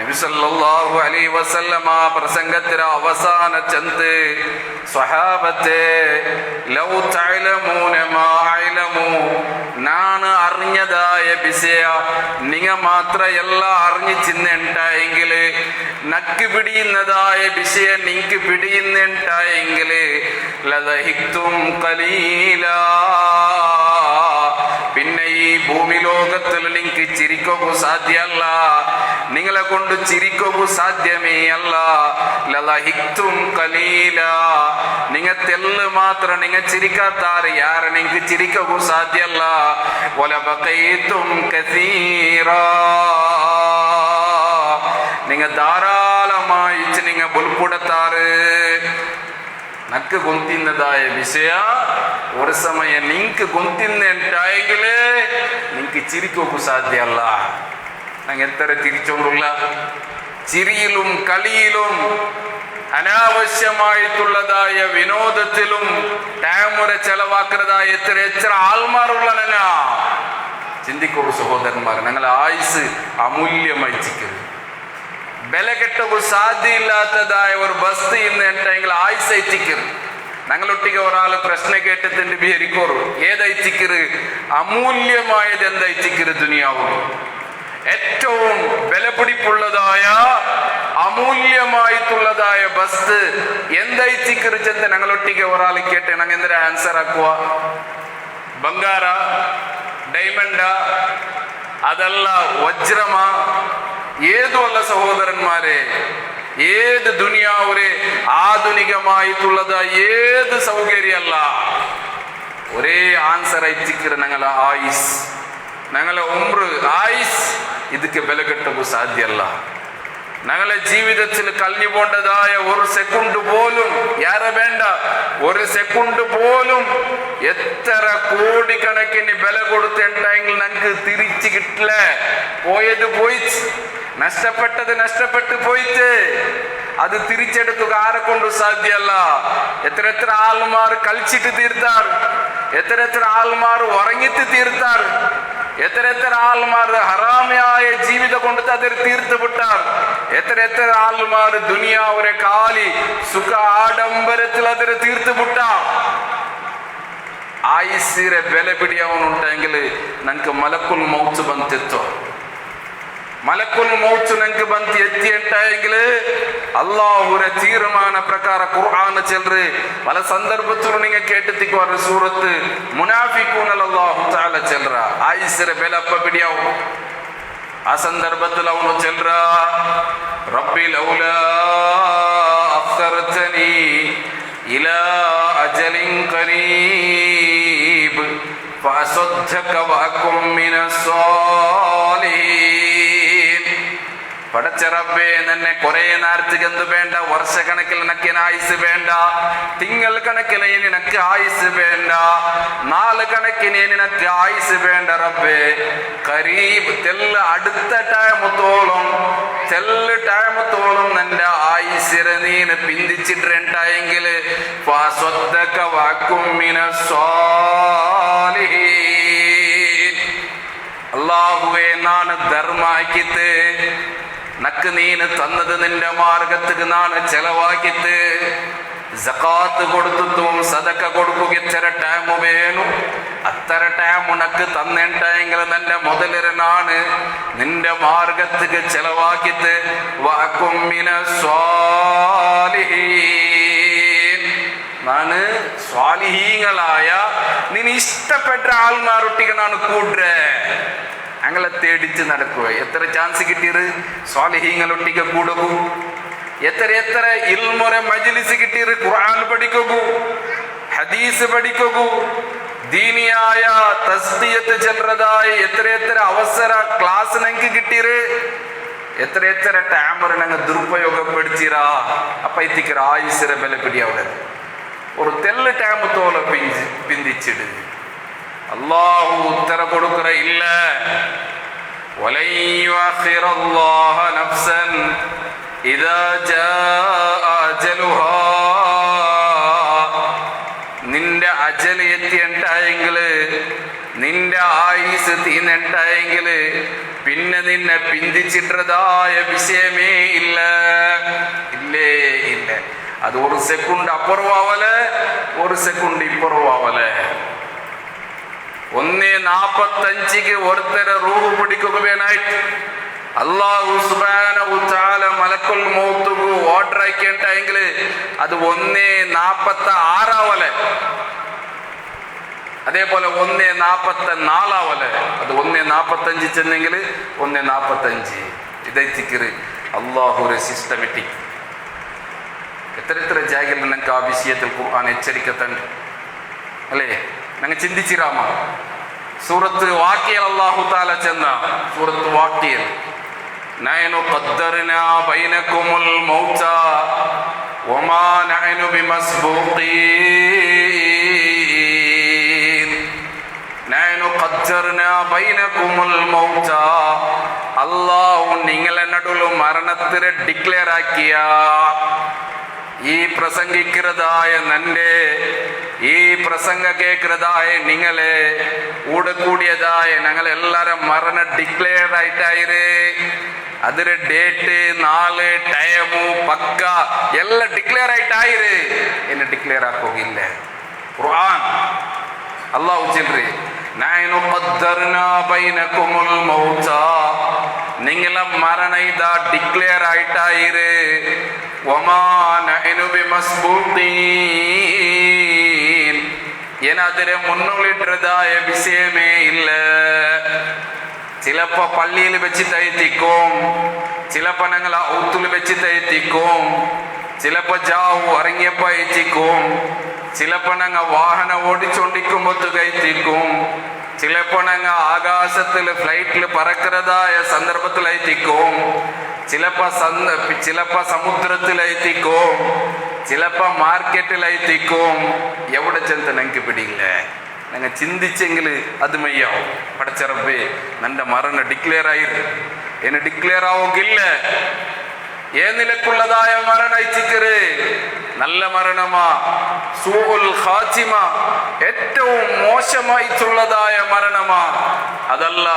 നബി സല്ലല്ലാഹു അലൈഹി വസല്ലമ പ്രസംഗത്തിലെ അവസാന ചന്ത് സ്വഹാബത്തെ, ലൗ തഅലമൂന മാ അഅലമു, നാണ് അറിഞ്ഞതായ വിഷയ നിങ്ങ മാത്ര എല്ലാം അറിഞ്ഞു ചിന്നുണ്ടായെങ്കിൽ, നക്ക് പിടിയുന്നതായ വിഷയ നിങ്ങക്ക് പിടിയുന്നുണ്ടായെങ്കിൽ ലദഹിക്തും ഖലീലാ, പിന്നെ ഈ ഭൂമി ലോകത്തിൽ നിങ്ങൾക്ക് ചിരിക്കൂ സാധ്യമല്ല, നിങ്ങളെ കൊണ്ട് ചിരിക്കൂ സാധ്യമേ അല്ല. ലളഹിക്തും ഖലീലാ, നിങ്ങ തെല്ല് മാത്രം നിങ്ങ ചിരിക്കാത്താറ് യാറ് നിങ്ങൾക്ക് ചിരിക്കൂ സാധ്യമല്ല. വലബഖൈതും കസീറാ, നിങ്ങ ധാരാളമായി നിങ്ങ ബുൽപുടത്താറ്. നക്ക് ഗൊಂತಿന്നതായ വിഷയ ഒരു സമയം നിങ്ങൾക്ക് ഗൊಂತಿന്നുണ്ടായെങ്കില് നിങ്ങൾക്ക് ചിരിക്കൂ സാധ്യമല്ല. ഞങ്ങൾ എത്ര തിരിച്ചോണ്ടുള്ള ചിരിയിലും കളിയിലും അനാവശ്യമായിട്ടുള്ളതായ വിനോദത്തിലും ടൈമുറ ചെലവാക്കുന്നതായ എത്ര ആൾമാരുള്ള ചിന്തിക്കൂ സഹോദരന്മാർ. ഞങ്ങളെ ആയുസ് അമൂല്യമായി ചിക്കരുത്. ബലകെട്ടു സാധ്യയില്ലാത്തതായ ഒരു വസ്തു ഇന്നുണ്ടെങ്കിൽ ആയുസ് എത്തിക്കരുത്. ഞങ്ങളൊട്ടിക്ക് ഒരാൾ പ്രശ്നം കേട്ടതിന്റെ ബിഹരിക്കോറു ഏതയച്ചിക്കറ് അമൂല്യമായത് എന്തായച്ചിക്കറ് ദുനിയാവും ഏറ്റവും വിലപിടിപ്പുള്ളതായ അമൂല്യമായിട്ടുള്ളതായ വസ്തു എന്തായച്ചിക്കറ് ചെന്ന് ഞങ്ങളൊട്ടിക്ക് ഒരാൾ കേട്ട് ഞങ്ങൾ എന്തിനാ ആൻസർ ആക്കുക? ബംഗാര, ഡയമണ്ട, അതല്ല വജ്രമാ, ഏതുമല്ല സഹോദരന്മാരെ. ഏത് ദുനിയാവരെ ആധുനികമായിട്ടുള്ളത് ഏത് സൗകര്യമല്ല. ഒരേ ആൻസർ അയച്ചിക്കറ് ഞങ്ങളെ ആയുസ്, ഞങ്ങളെ ഉംറ് ആയുസ് ഇതൊക്കെ വില കെട്ടു സാധ്യമല്ല. ഞങ്ങളെ ജീവിതത്തിൽ കഴിഞ്ഞു പോണ്ടതായ ഒരു സെക്കൻഡ് പോലും യാരെ വേണ്ട, ഒരു സെക്കൻഡ് പോലും എത്ര കോടിക്കണക്കിന് വില കൊടുത്തിട്ടുണ്ടെങ്കിൽ ഞങ്ങൾക്ക് തിരിച്ചു കിട്ടില്ല. പോയത് പോയി. നഷ്ടപ്പെട്ടത് നഷ്ടപ്പെട്ടു പോയിട്ട് അത് തിരിച്ചെടുക്കുക ആരെ കൊണ്ടും സാധ്യമല്ല. എത്ര ആൾമാർ കളിച്ചിട്ട് തീർത്താർ, എത്ര ആൾമാർ ഉറങ്ങിട്ട് തീർത്താർ, എത്ര ആൾമാർ ഹറാമിയായ ജീവിതം കൊണ്ട് അതിൽ തീർത്തു വിട്ടാർ, എത്ര ആൾമാർ ദുനിയാവരെ കാലി സുഖ ആഡംബരത്തിൽ അതിൽ തീർത്തു വിട്ടാർ. ആയുസ്സിരെ ಬೆಲೆ പിടിയാവുന്നുണ്ടെങ്കിൽ നമുക്ക് മലക്കുൽ മൗത്ത് ಬಂತಿತ್ತು. മലക്കുൽ മൗത്ത് നമുക്ക് ಬಂದು ಎತ್ತಿ ಅಂತಾയെങ്കിൽ അല്ലാഹുവിന്റെ തീരുമാന പ്രകാര ഖുർആൻ ചെല്ല് പല സന്ദർഭത്തിലും നിങ്ങൾ കേട്ടിരിക്കുവാറ് സൂറത്ത് മുനാഫിഖൂനൽ അല്ലാഹു തആല ചെല്ലുക ആയുസ്സിരെ ಬೆಲೆ ಅಪ್ಪ പിടിയാവും. ആ സന്ദർഭത്തിൽ അവನು ചെല്ലുക റബ്ബി ലൗലാ അഖർതനി ഇലാ അജലിൻ ഖരീബ് ഫഅസദ്ദഖ വഅകും മിനസ്സാലിഹീൻ. പടച്ച റബ്ബേ, നിന്നെ കുറെ നേരത്തേക്ക് എന്ത് വേണ്ട, വർഷക്കണക്കിൽ നിനക്ക് ആയുസ് വേണ്ട, തിങ്കൾ കണക്കിന് നിനക്ക് ആയുസ് വേണ്ട, നാല് കണക്കിന് നിനക്ക് ആയുസ് വേണ്ട റബ്ബേ. കരീബ് തെല്ല് അടുത്ത ടൈമത്തോളം നിന്റെ ആയുസിനെ നീന് പിന്തിച്ചിട്ടുണ്ടായെങ്കിൽ അല്ലാഹുവേ, നാണ് ധർമാക്കിത്ത് നക്ക് നീന് തന്നത് നിന്റെ മാർഗത്തിക്ക് നാണ് ചെലവാക്കിത്ത് സകാത്ത് കൊടുത്തും സദക്ക കൊടുക്കുക ഇത്ര ടൈം വേണു, അത്ര ടൈം ഉനക്ക് തന്നിട്ടെങ്കിൽ നിന്റെ മുതലിരനാണ് നിന്റെ മാർഗത്തിക്ക് ചെലവാക്കിത്ത് നാണ് സ്വാലിഹീങ്ങളായ നിന് ഇഷ്ടപ്പെട്ട ആൾമാരൊട്ടിക്ക് നാണ് കൂട്ടെ അങ്ങനെ തേടിച്ച് നടക്കുക. എത്ര ചാൻസ് കിട്ടിയത് സ്വാലിഹീങ്ങളൊട്ടിക്ക് കൂടുകൂ, എത്ര ഇൽമുറെ മജ്ലിസ് കിട്ടിയത് ഖുർആൻ പഠിക്കൂ, ഹദീസ് പഠിക്കൂ, ദീനിയായ തസ്ബിയത്ത് ചെല്ലുന്നതായ എത്ര അവസര ക്ലാസ് നിങ്ങൾക്ക് കിട്ടിയത്, എത്ര ടൈമർ ഞങ്ങൾ ദുരുപയോഗപ്പെടുത്തിരാ. അപ്പൊ എത്തിക്കിற ആയുസിരെ ಬೆಲೆ പിടിയാവുന്നത് ഒരു തെല്ല് ടൈമത്തോളം പിന്തിച്ചിട്. അല്ലാഹു ഉത്തര കൊടുക്കറ ഇല്ല. വലൻ യുഅഖിറല്ലാഹ നഫ്സൻ ഇദാ ജാഅ അജലുഹാ. നിന്റെ അജൽ എത്തിയുണ്ടായെങ്കിൽ, നിന്റെ ആയുസ് തീർന്നിട്ടായെങ്കിൽ പിന്നെ നിന്നെ പിന്തിച്ചിട്ടതായ വിഷയമേ ഇല്ല. ഇല്ലേ ഇല്ല. അത് ഒരു സെക്കൻഡ് അപ്പുറവാവല്, ഒരു സെക്കൻഡ് ഇപ്പുറവാവല്. 1:45 ഒരുത്തര റൂഹ് പിടിക്കുകയായിട്ട് അല്ലാഹു സുബ്ഹാനഹു തആല മലക്കുൽ മൗത്തുക്ക് ഓർഡർ ആക്കിയിട്ടെങ്കിൽ അത് 1:46 ആവല്. അതേപോലെ 1:44 ആവല്. അത് 1:45 ചെന്നെങ്കിൽ 1:45 ഇതെത്തിക്കറ്. അല്ലാഹു ഒരു സിസ്റ്റമാറ്റിക്. എത്ര ജാഗിൽ നിങ്ങൾക്ക് ആ വിഷയത്തിൽ ഖുർആൻ എച്ചരിക്കത്തുണ്ട് അല്ലേ? ഞങ്ങൾ ചിന്തിച്ചിരാമ. സൂറത്ത് വാക്കിയൽ അല്ലാഹു തആല ചെന്ന സൂറത്ത് വാക്കിയൽ നഹ്നു ഖദ്ദർനാ ബൈനകുമുൽ മൗത വമാ നഹ്നു ബിമസ്ബൂഖീൻ. നഹ്നു ഖദ്ദർനാ ബൈനകുമുൽ മൗത. അല്ലാഹു നിങ്ങളെ നടുവിൽ മരണത്തിനെ ഡിക്ലെയർ ആക്കിയ ഈ പ്രസംഗിക്കുന്നതായ നന്റെ ഈ പ്രസംഗ കേൾക്കുന്നതായ നിങ്ങളെ കൂടെ കൂടിയതായ ഞങ്ങളെല്ലാരും മരണ ഡിക്ലെയർ ആയിട്ടായിര്. അതിന് ഡേറ്റ്, നാള്, ടൈമു പക്ക എല്ലാം ഡിക്ലെയർ ആയിട്ടായിര്. എന്നെ ഡിക്ലെയർ ആക്കുകയില്ല. ഖുർആൻ അല്ലാഹു ചൊല്ലി നഹ്നു ഖദ്ദർനാ ബൈനകുമുൽ മൗത. നിങ്ങളെ മരണ ഇതാ ഡിക്ലെയർ ആയിട്ടായിര്. വമാ നഹ്നു ബിമസ്ബൂഖീൻ. അതിനെ മുന്നോളിട്ടതായ വിഷയമേ ഇല്ല. ചിലപ്പോ പള്ളിയിൽ വെച്ചിട്ടെത്തിക്കും, ചിലപ്പോ ഞങ്ങൾ ഔത്തിൽ വെച്ചിട്ടെത്തിക്കും, ചിലപ്പോ ജാവു ഇറങ്ങിയപ്പോ എത്തിക്കും, ചിലപ്പോ ഞങ്ങൾ വാഹനം ഓടിച്ചോണ്ടിരിക്കുമ്പോ എത്തിക്കും, ചിലപ്പോ ഞങ്ങൾ ആകാശത്തിൽ ഫ്ലൈറ്റിൽ പറക്കുന്നതായ സന്ദർഭത്തിലെത്തിക്കും, ചിലപ്പോ സമുദ്രത്തിലെത്തിക്കും, ചിലപ്പോ മാർക്കറ്റിലെത്തിക്കും. എവിടെ ചെന്ന് ഞങ്ങൾക്ക് പിടിയില്ല. ഞങ്ങൾ ചിന്തിച്ചെങ്കിൽ അത് മയ്യാവും. പടച്ച റബ്ബേ, നിന്റെ മരണ ഡിക്ലെയർ ആയിരുന്നു. എന്ന് ഡിക്ലെയർ ആവുകില്ല. ഏത് നിലക്കുള്ളതായ മരണ ഇച്ചിക്കറ് നല്ല മരണമാ, സൂഉൽ ഖാതിമ ഏറ്റവും മോശമായിട്ടുള്ളതായ മരണമാ. അതല്ല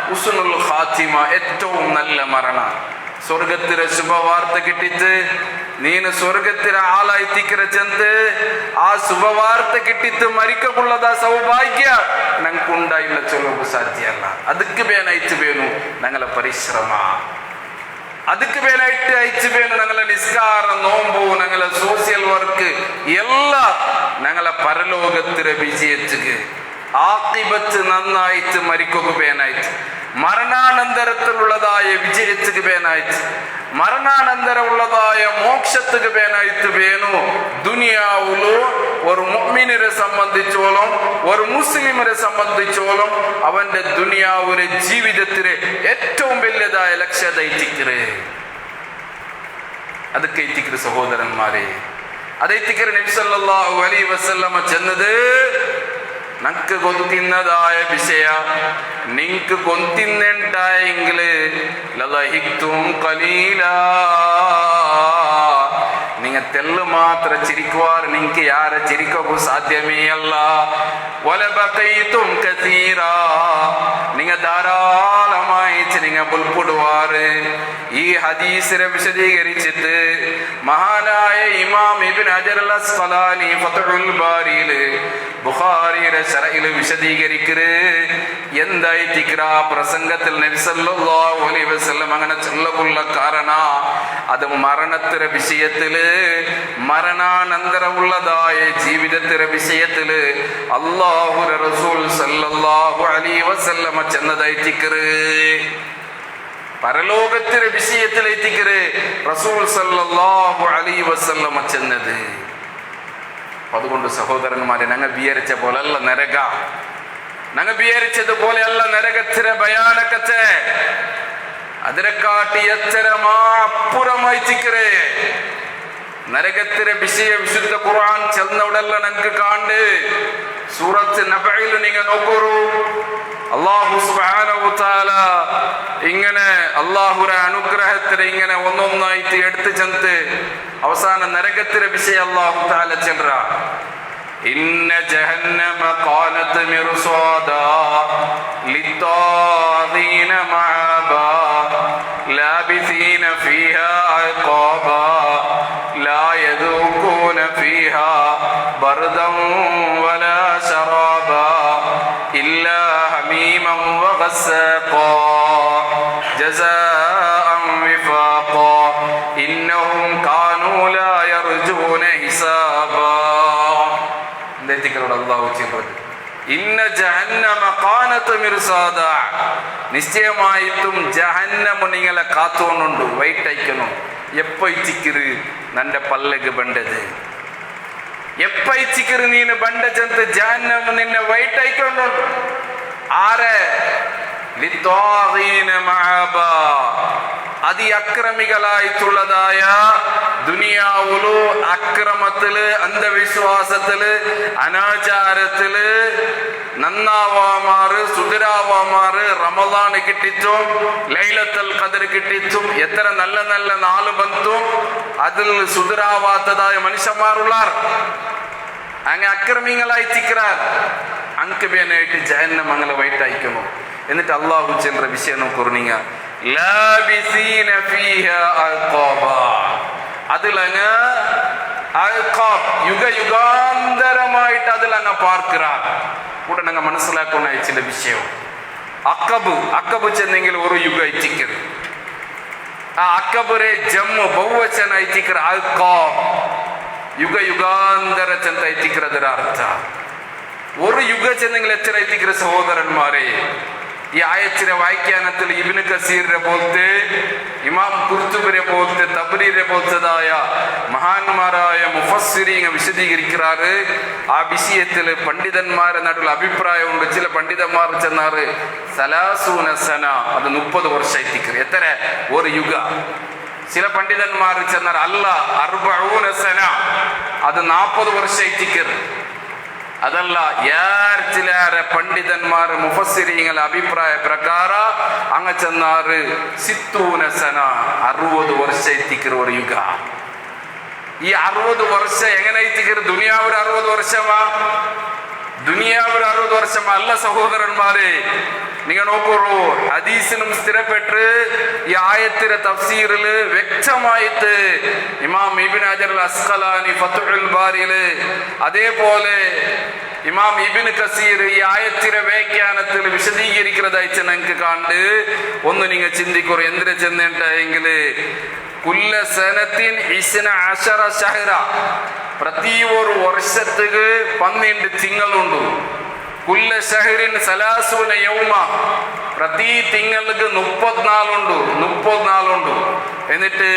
ഹുസ്നുൽ ഖാതിമ ഏറ്റവും നല്ല മരണ. സ്വർഗത്തിലെ ശുഭവാർത്ത കിട്ടിച്ച് നീನು ಸ್ವರ್ಗತ್ತಿರ ಆಲಾಯ್ತಿಕ್ಕಿರ ಚಂತೆ ಆ ಶುಭವಾರ್ತ ಕಿಟ್ಟಿತ್ತು ಮರಿಕುಳ್ಳದ ಸೌಭಾಗ್ಯ ನಂಗೆ ಇಲ್ಲ ಚಲೋಕು ಸಾಧ್ಯ ಅಲ್ಲ. ಅದಕ್ಕೆ ಬೇನಾಯ್ತು ಬೇನು ನಂಗಲ ಪರಿಶ್ರಮ, ಅದಕ್ಕೆ ಬೇನಾಯ್ತು ಆಯ್ತು ಬೇನು ನಂಗಲ ನಿಸ್ಕಾರ ನೋಂಬು, ನಂಗಲ ಸೋಷಿಯಲ್ ವರ್ಕ್ ಎಲ್ಲ ನಂಗಲ ಪರಲೋಕತ್ತಿರ ವಿಜಯತ್ತಿಗೆ ആഖിബത്ത് നന്നായിട്ട് മരിക്കുക വേനായിട്ട്, മരണാനന്തരത്തിലുള്ളതായ വിജയത്തിന് വേനായിട്ട്, മരണാനന്തരമുള്ളതായ മോക്ഷത്തിന് വേനായിട്ട് വേണു. ദുനിയാവിലു ഒരു മുഅ്മിനിനെ സംബന്ധിച്ചോളം ഒരു മുസ്ലിമിനെ സംബന്ധിച്ചോളം അവന്റെ ദുനിയാവിലെ ജീവിതത്തിലെ ഏറ്റവും വലിയതായ ലക്ഷ്യത എത്തിക്കറ്. അതൊക്കെ എത്തിക്കറ് സഹോദരന്മാരെ. അതേത്തിക്കറ് നബി സല്ലല്ലാഹു അലൈഹി വസല്ലമ ചെന്നത് ನಂಗೆ ಗೊತ್ತಿನ್ನದಾಯ ವಿಷಯ ನಿಂಗೆ ಗೊತ್ತಿನ್ನೆಂಟಾയെങ്കില് ലളഹിക്തും കലീല, നിങ്ങൾ തെല്ല് മാത്രം ചിരിക്കുവാർ നിങ്ങൾക്ക് യാരെ ചിരിക്കൂ സാധ്യമേ അല്ല. വലബഖൈതും കസീറ, നിങ്ങൾ ധാരാളമായി നിങ്ങൾ ഉൾപ്പെടുവാറ്. ഈ ഹദീസിനെ വിശദീകരിച്ചിട്ട് മഹാനായ ഇമാം ഇബ്നു ഹജർ അൽ അസ്ഖലാനി ഫത്ഹുൽ ബാരിയില് ബുഖാരിയുടെ ശറഹിൽ വിശദീകരിക്കര് എന്തായിട്ടിക്ര പ്രസംഗത്തിൽ നബി സല്ലല്ലാഹു അലൈഹി വസല്ലം അങ്ങനെ ചൊല്ലവുള്ള കാരണ അത് മരണത്തിന്റെ വിഷയത്തില് മരണാനന്തരമുള്ളതായ ജീവിതത്തിന്റെ വിഷയത്തില് അല്ലാഹുവിന്റെ റസൂൽ സല്ലല്ലാഹു അലൈഹി വസല്ലം ചെന്നതായിട്ടിക്കര്. പരലോകത്തിന്റെ വിഷയത്തിലെത്തിക്കര് റസൂൽ സല്ലല്ലാഹു അലൈഹി വസല്ലം ചെന്നത്. അതുകൊണ്ട് സഹോദരന്മാരെ, ഞങ്ങൾ വിചാരിച്ച പോലല്ല നരക, ഞങ്ങൾ വിചാരിച്ചതുപോലെയല്ല നരകത്തിലെ ഭയാനകത്തെ. അതിനെക്കാട്ടി എത്തരമാ അപ്പുറമായി ചിക്കറേ നരകത്തിലെ വിഷയ വിശുദ്ധ ഖുർആൻ ചെന്നവിടെല്ല ഞങ്ങൾക്ക് കാണ്ട്. സൂറത്ത് നബയിൽ നിങ്ങൾ നോക്കൂ, അല്ലാഹു സുബ്ഹാനഹു വ തആല ഇങ്ങനെ അല്ലാഹുവിന്റെ അനുഗ്രഹത്തിൽ ഇങ്ങനെ ഒന്നൊന്നായിട്ട് എടുത്തു ചെന്ന് അവസാന നരകത്തിലെ വിഷയം അല്ലാഹു തആല ചെല്ലുക. ഇന്ന ജഹന്നമ ഖാനത് മിർസാദാ ലിത്താഗീന മഅബാ ലാബിസീന ഫീഹാ അഖാബാ ലാ യദൂഖൂന ഫീഹാ ബർദൻ വലാ ശറാബാ ഇല്ലാ ഹമീമൻ വഗസ്സാഖാ ജസാഅൻ വിഫാഖാ ഇന്നഹും കാനൂ ലാ യർജൂന ഹിസാബാ. അല്ലാഹു ചെയ്യുന്നത് ഇന്ന ജഹന്നമ ഖാനത് മിർസാദാ, നിശ്ചയമായിട്ടും ജഹന്നമു നിങ്ങളെ കാത്തുകൊണ്ടുണ്ട്, വെയിറ്റ് അയക്കണം. എപ്പയിച്ചിക്കറ് നന്റെ പല്ലക്ക് ബണ്ടത്, എപ്പയിച്ചിക്കറ് നീന് ബണ്ട ചെന്ന് ജഹന്നമു നിന്നെ വെയിറ്റ് അയക്കൊണ്ടുണ്ട്. ആരെ? ലിത്താഗീന മഅബാ, അതിഅക്രമികളായിട്ടുള്ളതായ ദുനിയാവുലു അക്രമത്തില് അന്ധവിശ്വാസത്തില് അനാചാരത്തില് നന്നാവാമാറ് സുതിരാവാമാറ് റമദാന് കിട്ടിച്ചും ലൈലത്തുൽ ഖദർ കിട്ടിച്ചും എത്ര നല്ല നല്ല നാള് ബന്ധും അതിൽ സുതിരാവാത്തതായ മനുഷ്യന്മാരുള്ളാർ അങ്ങ് അക്രമികളായി ചിക്കറാർ അങ്ക് ബേനായിട്ട് ജഹന്നം അങ്ങനെ വൈറ്റ് അയക്കുന്നു. എന്നിട്ട് അള്ളാഹു ചെன்ற വിഷയം നോക്കുറീങ്ക ലാബിസീന ഫീഹാ അഖാബാ, അതിലങ്ങ് അഖാബ് യുഗ യുഗാന്തരമായിട്ട് അതിലങ്ങ് പാർക്கிறாർ. കൂടെ ഞങ്ങൾ മനസ്സിലാക്കുന്ന ചില വിഷയം അക്കബ് ചെന്നെങ്കിൽ ഒരു യുഗ അയച്ചിക്കത് ആ അക്കബറെ ജമ്മു ബഹുവചന അയച്ചിക്കർ അഖാബ് യുഗ യുഗാന്തര ചെന്ന അയച്ചിക്കറതിന്റെ അർത്ഥ ഒരു യുഗ ചെന്നെങ്കിൽ എത്ര അയച്ചിക്കര സഹോദരന്മാരെ. ഈ ആയത്തിനെ വ്യാഖ്യാനത്തിൽ ഇബ്നു കസീറിനെ പോലത്തെ ഇമാം ഖുർത്തുബിനെ പോലത്തെ തബ്രീരെ പോലത്തതായ മഹാന്മാരായ മുഫസ്സിരീങ്ങൾ വിശദീകരിക്കാറ്. ആ വിഷയത്തിൽ പണ്ഡിതന്മാരെ നടുവിൽ അഭിപ്രായമുണ്ട്. ചില പണ്ഡിതന്മാർ ചെന്നാറ് സലാസൂന സന, അത് 30 വർഷം എത്തിക്കറ്. എത്ര? ഒരു യുഗ. ചില പണ്ഡിതന്മാർ ചെന്നാർ അല്ല 40 സന, അത് 40 വർഷം എത്തിക്കറ്. അതല്ല ചിലേറെ പണ്ഡിതന്മാർ മുഫസ്സിരീങ്ങൾ അഭിപ്രായ പ്രಕಾರ അങ്ങ ചെന്നാറ് സിത്തൂന സന 60 ವರ್ಷ എത്തിക്കുന്ന ഒരു യുഗ. ഈ 60 ವರ್ಷ എങ്ങനെ എത്തിക്കുന്ന? ദുനിയാവ് 60 ವರ್ಷമാ? ദുനിയാവ് 60 ವರ್ಷമാ അല്ല സഹോദരന്മാരെ. നിങ്ങൾ നോക്കൂ, ഹദീസിനും സ്ഥിരപ്പെട്ട് ഈ ആയത്തിന്റെ തഫ്സീറില് വ്യക്തമായിട്ട് ഇമാം ഇബ്നു ഹജർ അൽ അസ്ഖലാനി ഫത്ഹുൽ ബാരിയില്, അതേപോലെ ഇമാം ഇബ്നു കസീർ ഈ ആയത്തിന്റെ വ്യാഖ്യാനത്തിൽ വിശദീകരിക്കുന്നതായിട്ട് നിങ്ങൾക്ക് കണ്ട് ഒന്ന് നിങ്ങൾ ചിന്തിക്കൂ. എന്തിനു ചെന്നിട്ടെങ്കില് കുല്ല സനത്തിൻ 12 ശഹ്റ, പ്രതി ഒരു വർഷത്തിക്ക് 12 തിങ്കളുണ്ട്. കുല്ല ഷഹ്റിൻ 30 യൗമ, പ്രതി തിങ്ങൾക്ക് 34 ഉണ്ട്. എന്നിട്ട്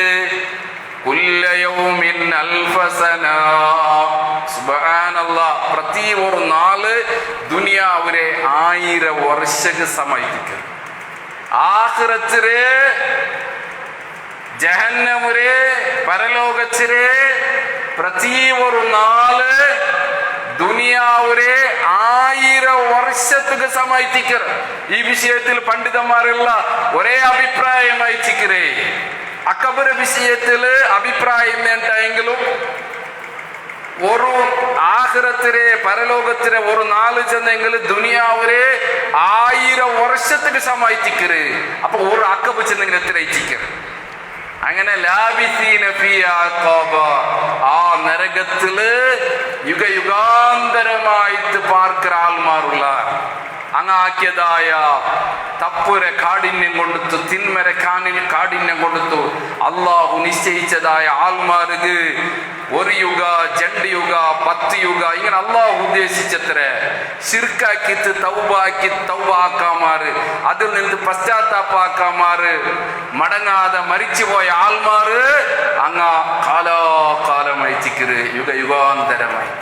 കുല്ല യൗമിൻ അൽഫ സന, സുബ്ഹാനല്ലാഹ്, പ്രതി ഒരു നാള് ദുനിയാവിലെ 1000 വർഷക്ക് സമയിക്കും. ആഖിറത്തിലെ ജഹന്നമിലെ പരലോകത്തിലെ പ്രതി ഒരു നാള് ദുനിയാവിലെ 1000 വർഷத்துக்கு സമയിത്തിക്കർ. ഈ വിഷയത്തിൽ പണ്ഡിതന്മാരുള്ള ഒരേ അഭിപ്രായമായി ചിക്കരേ. അക്ബർ വിഷയത്തില് അഭിപ്രായം എന്തായെങ്കിലും ഒരു ആഖിറത്തിലെ പരലോകത്തിലെ ഒരു നാള് ചെന്നെങ്കിൽ ദുനിയാവിലെ 1000 വർഷத்துக்கு സമയിത്തിക്കര്. അപ്പൊ ഒരു അക്കബ് ചെന്നെങ്കിൽ എത്ര ചിക്കർ? അങ്ങനെ ലാബിസീന ഫിയാ ഖബ, ആ നരകത്തില് യുഗയുഗാന്തരമായിട്ട് പാർക്കുന്ന ആൾമാരുള്ള അങ്ങാക്കിയതായ തപ്പുരെ കാഠിന്യം കൊടുത്തു, തിന്മരെ കാഠിന്യം കൊടുത്തു അള്ളാഹു നിശ്ചയിച്ചതായ ആൾമാർക്ക് 1 യുഗ, 2 യുഗ, 10 യുഗ ഇങ്ങനെ അള്ളാഹു ഉദ്ദേശിച്ചത്ര ശിർക്കാക്കിത്ത് തൗബാക്കാമാറ്, അതിൽ നിന്ന് പശ്ചാത്താപ്പാക്കാമാറ് മടങ്ങാതെ മരിച്ചുപോയ ആൾമാര് അങ്ങ കാലാകാലമായി ചിക്കര്, യുഗയുഗാന്തരമായി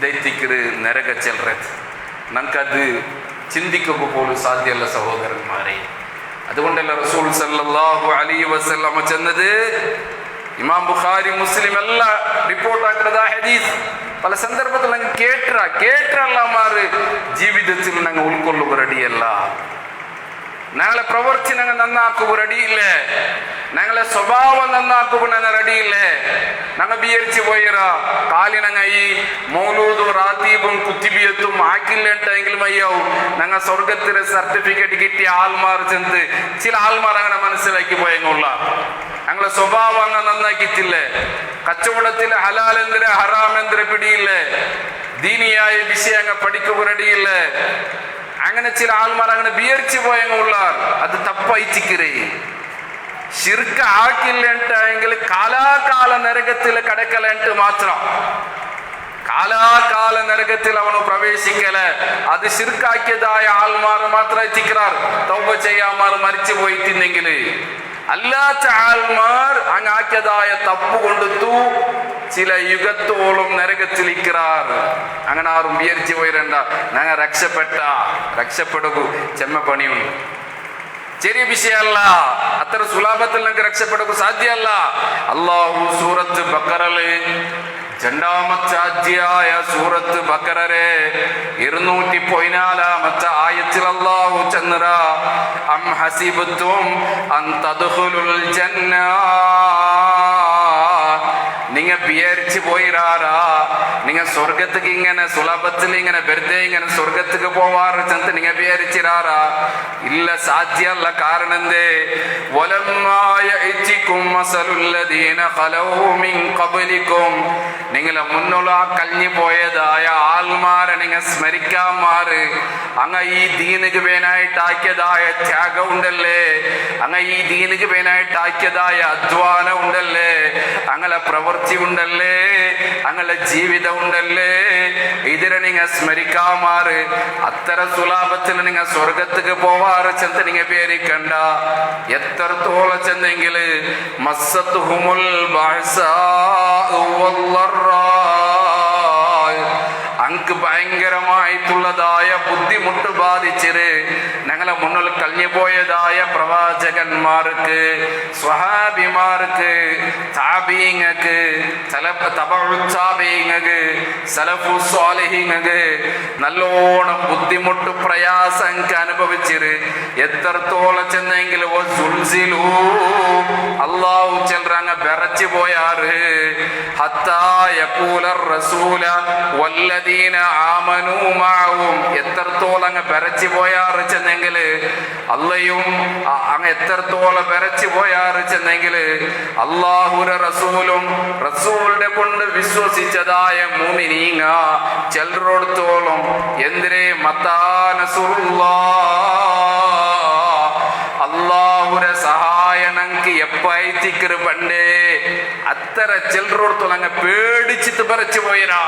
ദൈത്തിക്കര് നരക ചെൽറത്. നമുക്കത് ചിന്തിക്കുക പോലും സാധ്യമല്ല സഹോദരന്മാരെ. അതുകൊണ്ടല്ല റസൂൽ സല്ലല്ലാഹു അലൈഹി വസല്ലം ചെന്നത്. ഇമാം ബുഖാരി മുസ്ലിം എല്ലാം റിപ്പോർട്ടാക്കുന്നത് ആ ഹദീസ് പല സന്ദർഭത്തിൽ ഞങ്ങൾ കേട്ടല്ലാമാറ് ജീവിതത്തിൽ ഞങ്ങൾ ഉൾക്കൊള്ളുക റെഡിയല്ല. ഞങ്ങളെ പ്രവൃത്തി ഞങ്ങൾ നന്നാക്കുക റെഡിയില്ലേ, ഞങ്ങളെ സ്വഭാവം നന്നാക്കുക ഞങ്ങൾ റെഡിയില്ലേ. ഞങ്ങൾ വിചാരിച്ചു പോയിറ കാലിനങ്ങ ഈ മൗലൂദും റാത്തീബും കുത്തിബിയത്തും ആക്കില്ലെങ്കിലും അയ്യാവും ഞങ്ങൾ സ്വർഗത്തിലെ സർട്ടിഫിക്കറ്റ് കിട്ടിയ ആൾമാർ ചെന്ന് ചില ആൾമാർ അങ്ങനെ മനസ്സിലാക്കി പോയെന്നുള്ള ഞങ്ങളെ സ്വഭാവം അങ്ങ് നന്നാക്കിത്തില്ലേ. കച്ചവടത്തിലെ ഹലാൽ എന്തിരെ ഹറാം എന്തിരെ പിടിയില്ലേ, ദീനിയായ വിഷയം അങ്ങ് പഠിക്കുക റെഡിയില്ലേ. അങ്ങനെ ചില ആൾമാർ അങ്ങനെ വിയർച്ചു പോയെന്നുള്ള അത് തപ്പയച്ചിക്കരേ. ശിർക്ക് ആക്കില്ലെങ്കിൽ കാലാകാല നരകത്തിൽ കടക്കലട്ട് മാത്രം, കാലാകാല നരകത്തിൽ അവന് പ്രവേശിക്കല്. അത് ശിർക്കാക്കിയതായ ആൾമാർ മാത്രം എത്തിക്കാർ. തൗബ ചെയ്യാമാർ മരിച്ചു പോയിട്ടില്ലെങ്കിൽ അല്ലാത്ത ആൾമാർ അങ്ങാക്കിയതായ തപ്പ് കൊണ്ടെത്തു ചില യുഗത്തോളം നരകത്തിലിക്കാർ. അങ്ങനെ ആരും വിയർച്ചു പോയിരണ്ട. ഞങ്ങൾ രക്ഷപ്പെടുകൂ ചെമ്മ പണിയുണ്ട്. ചെറിയ വിഷയമല്ല, അത്ര സുലാഭത്തിൽ നിങ്ങൾക്ക് രക്ഷപ്പെടുക സാധ്യമല്ല. അല്ലാഹു സൂറത്ത് ബക്കറല് 2ാമത്തെ അധ്യായ സൂറത്ത് ബക്കറരെ 214 ആയത്തിൽ അല്ലാഹു ചന്ദ്ര അം ഹസിബത്തും അൻ തദ്ഖുലുൽ ജന്ന, നിങ്ങ വിചാരിച്ചു പോയിരാറാ നിങ്ങ സ്വർഗത്തേക്ക് ഇങ്ങനെ സുലഭത്തിൽ ഇങ്ങനെ വെറുതെ ഇങ്ങനെ സ്വർഗത്തേക്ക് പോവാറ് ചെന്ന് നിങ്ങ വിചാരിച്ചിരാറാ? ഇല്ല, സാധ്യമല്ല. കാരണം എന്തേ? നിങ്ങളെ മുന്നുള്ള കഴിഞ്ഞു പോയതായ ആൾമാരെ നിങ്ങൾ സ്മരിക്കാൻ മാറ്. അങ്ങ ഈ ദീനിക്ക് വേനായിട്ടാക്കിയതായ ത്യാഗം ഉണ്ടല്ലേ, അങ്ങ ഈ ദീനിക്ക് വേനായിട്ടാക്കിയതായ അധ്വാനം ഉണ്ടല്ലേ, അങ്ങനെ പ്രവൃത്തി ഉണ്ടല്ലേ, അങ്ങനെ ജീവിതം ഉണ്ടല്ലേ, ഇതിനെ നിങ്ങൾ സ്മരിക്കാൻ മാറ്. അത്തര സുലാഭത്തിൽ നിങ്ങൾ സ്വർഗത്തേക്ക് പോവാറ് ചെന്ന് നിങ്ങൾ പേരിക്കണ്ട. എത്രത്തോളം ചെന്നെങ്കിൽ മസ്സത്തുഹുമുൽ ബഅസാഉ വല്ലറാ, അങ്ക് ഭയങ്കരമായിട്ടുള്ളതായ ബുദ്ധിമുട്ട് ബാധിച്ചത് ഞങ്ങൾ ഞങ്ങളെ മുന്നിൽ കഴിഞ്ഞു പോയതായ പ്രവാചകന്മാർക്ക്, സ്വഹാബിമാർക്ക്, താബീങ്ങൾക്ക്, തബഉ താബീങ്ങൾക്ക്, സലഫു സ്വാലിഹീങ്ങൾക്ക് നല്ലോണം ബുദ്ധിമുട്ട് പ്രയാസം അനുഭവിച്ചിട്ട് എത്രത്തോളം ചെന്നെങ്കിൽ അള്ളാഹു ചിലരങ്ങ ബെറച്ചു പോയാറ്. ഹത്താ യഖൂലർ റസൂല വല്ലദീന ആമനൂ മഅഹും, എത്രത്തോളം അങ്ങ് ബെറച്ചു പോയാറ് ചെന്നെങ്കിൽ അള്ളയും അങ്ങ് എത്രത്തോളം ബെറച്ചു പോയാറ് ചെന്നെങ്കിൽ അള്ളാഹുടെ റസൂലും റസൂലിനെ കൊണ്ട് വിശ്വസിച്ചതായ മുഅ്മിനീങ്ങ ചിലരോടത്തോളം എന്തിനെ മത്താ നസ്റുല്ലാഹ്, അള്ളാഹുടെ സഹായനക്ക് എപ്പായിത്തിക്കറ് പണ്ടേ അത്ര ചിലരോടത്തോളം അങ്ങ് പേടിച്ചിട്ട് പറിച്ചു പോയരാ.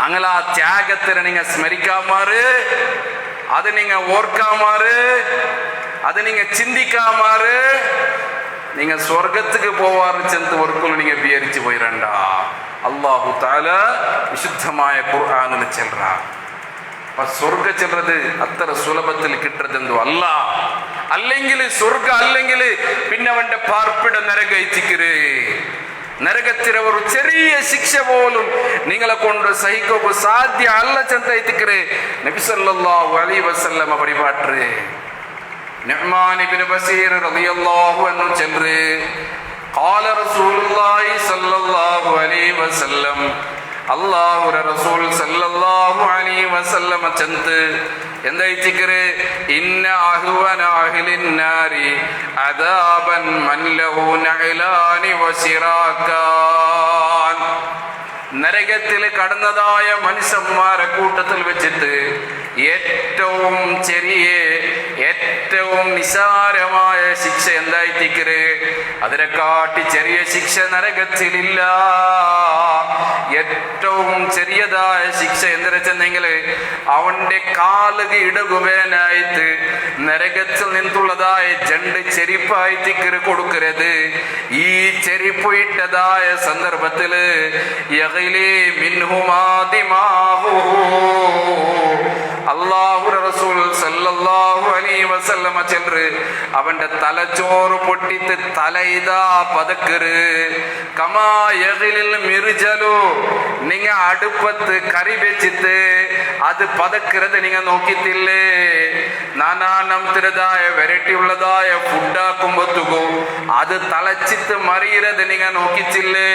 അങ്ങനെ ആ ത്യാഗത്തിനെ നിങ്ങൾ സ്മരിക്കാമാറ്, അത് നിങ്ങൾ ഓർക്കാമാറ്, അത് നിങ്ങൾ ചിന്തിക്കാമാറ്, നിങ്ങൾ സ്വർഗത്തേക്ക് പോവാറ് ചെന്ന് ഓർക്കുള്ളൂ നിങ്ങൾ വിചാരിച്ചു പോയിരണ്ട. അല്ലാഹു തആല വിശുദ്ധമായ ഖുർആനിൽ ചെല്ലറ. അപ്പൊ സ്വർഗ ചെല്ലുന്നത് അത്ര സുലഭത്തിൽ കിട്ടുന്നതെന്തോ അല്ല. അല്ലെങ്കിൽ സ്വർഗ അല്ലെങ്കിൽ പിന്നെ അവന്റെ പാർപ്പിട നരകയിച്ചിക്കര്. നരകത്തിലെ ഒരു ചെറിയ ശിക്ഷ പോലും നിങ്ങളെ കൊണ്ട് സഹിക്കുക സാധ്യ അല്ല ചെന്തയിത്തിക്കര്. നബി സല്ലല്ലാഹു അലൈഹി വസല്ലമ പരിപാട്ട് നുഅ്മാൻ ഇബ്നു ബസീർ റളിയല്ലാഹു അൻഹു ചെല്ല് ഖാല റസൂലുള്ളാഹി സല്ലല്ലാഹു അലൈഹി വസല്ലം, അല്ലാഹുവിന്റെ റസൂൽ സല്ലല്ലാഹു അലൈഹി വസല്ലം ചന്ത് എന്തായിച്ചിക്കര്, ഇന്ന അഹ്വന അഹ്ലിൻ നാരി അദാബൻ മൻ ലഹു നഅലാനി വസിറാകാൻ. നരകത്തിൽ കടന്നതായ മനുഷ്യന്മാരെ കൂട്ടത്തിൽ വെച്ചിട്ട് ഏറ്റവും ചെറിയ ഏറ്റവും നിസാരമായ ശിക്ഷ എന്തായിത്തിക്കര്, അതിനെക്കാട്ടി ചെറിയ ശിക്ഷ നരകത്തിലില്ല. ഏറ്റവും ചെറിയതായ ശിക്ഷ എന്തിനെച്ചെന്നെങ്കിൽ അവന്റെ കാലുകൾ ഇടകുവേനായിട്ട് നരകത്തിൽ നിന്നുള്ളതായ രണ്ട് ചെരിപ്പായിത്തിക്കര് കൊടുക്കരുത്. ഈ ചെരിപ്പ് ഇട്ടതായ സന്ദർഭത്തില് അല്ലാഹുവിന്റെ റസൂൽ സല്ലല്ലാഹു അലൈഹി വസല്ലമ ചെല്ല് അവന്റെ തലച്ചോറ് പൊട്ടിത്ത് തലയിതാ പതക്കര്. കമാ യഗ്ലിൽ മിർജലു, നിങ്ങ അടുപ്പത്ത് കറി വെച്ചിട്ട് അത് പതക്കരുത് നിങ്ങൾ നോക്കിത്തില്ലേ? നാനാനം തിരതായ വെറൈറ്റി ഉള്ളതായ ഫുഡാക്കുമ്പത്തുകോ അത് തളച്ചിട്ട് മറിയരുത് നിങ്ങൾ നോക്കിച്ചില്ലേ?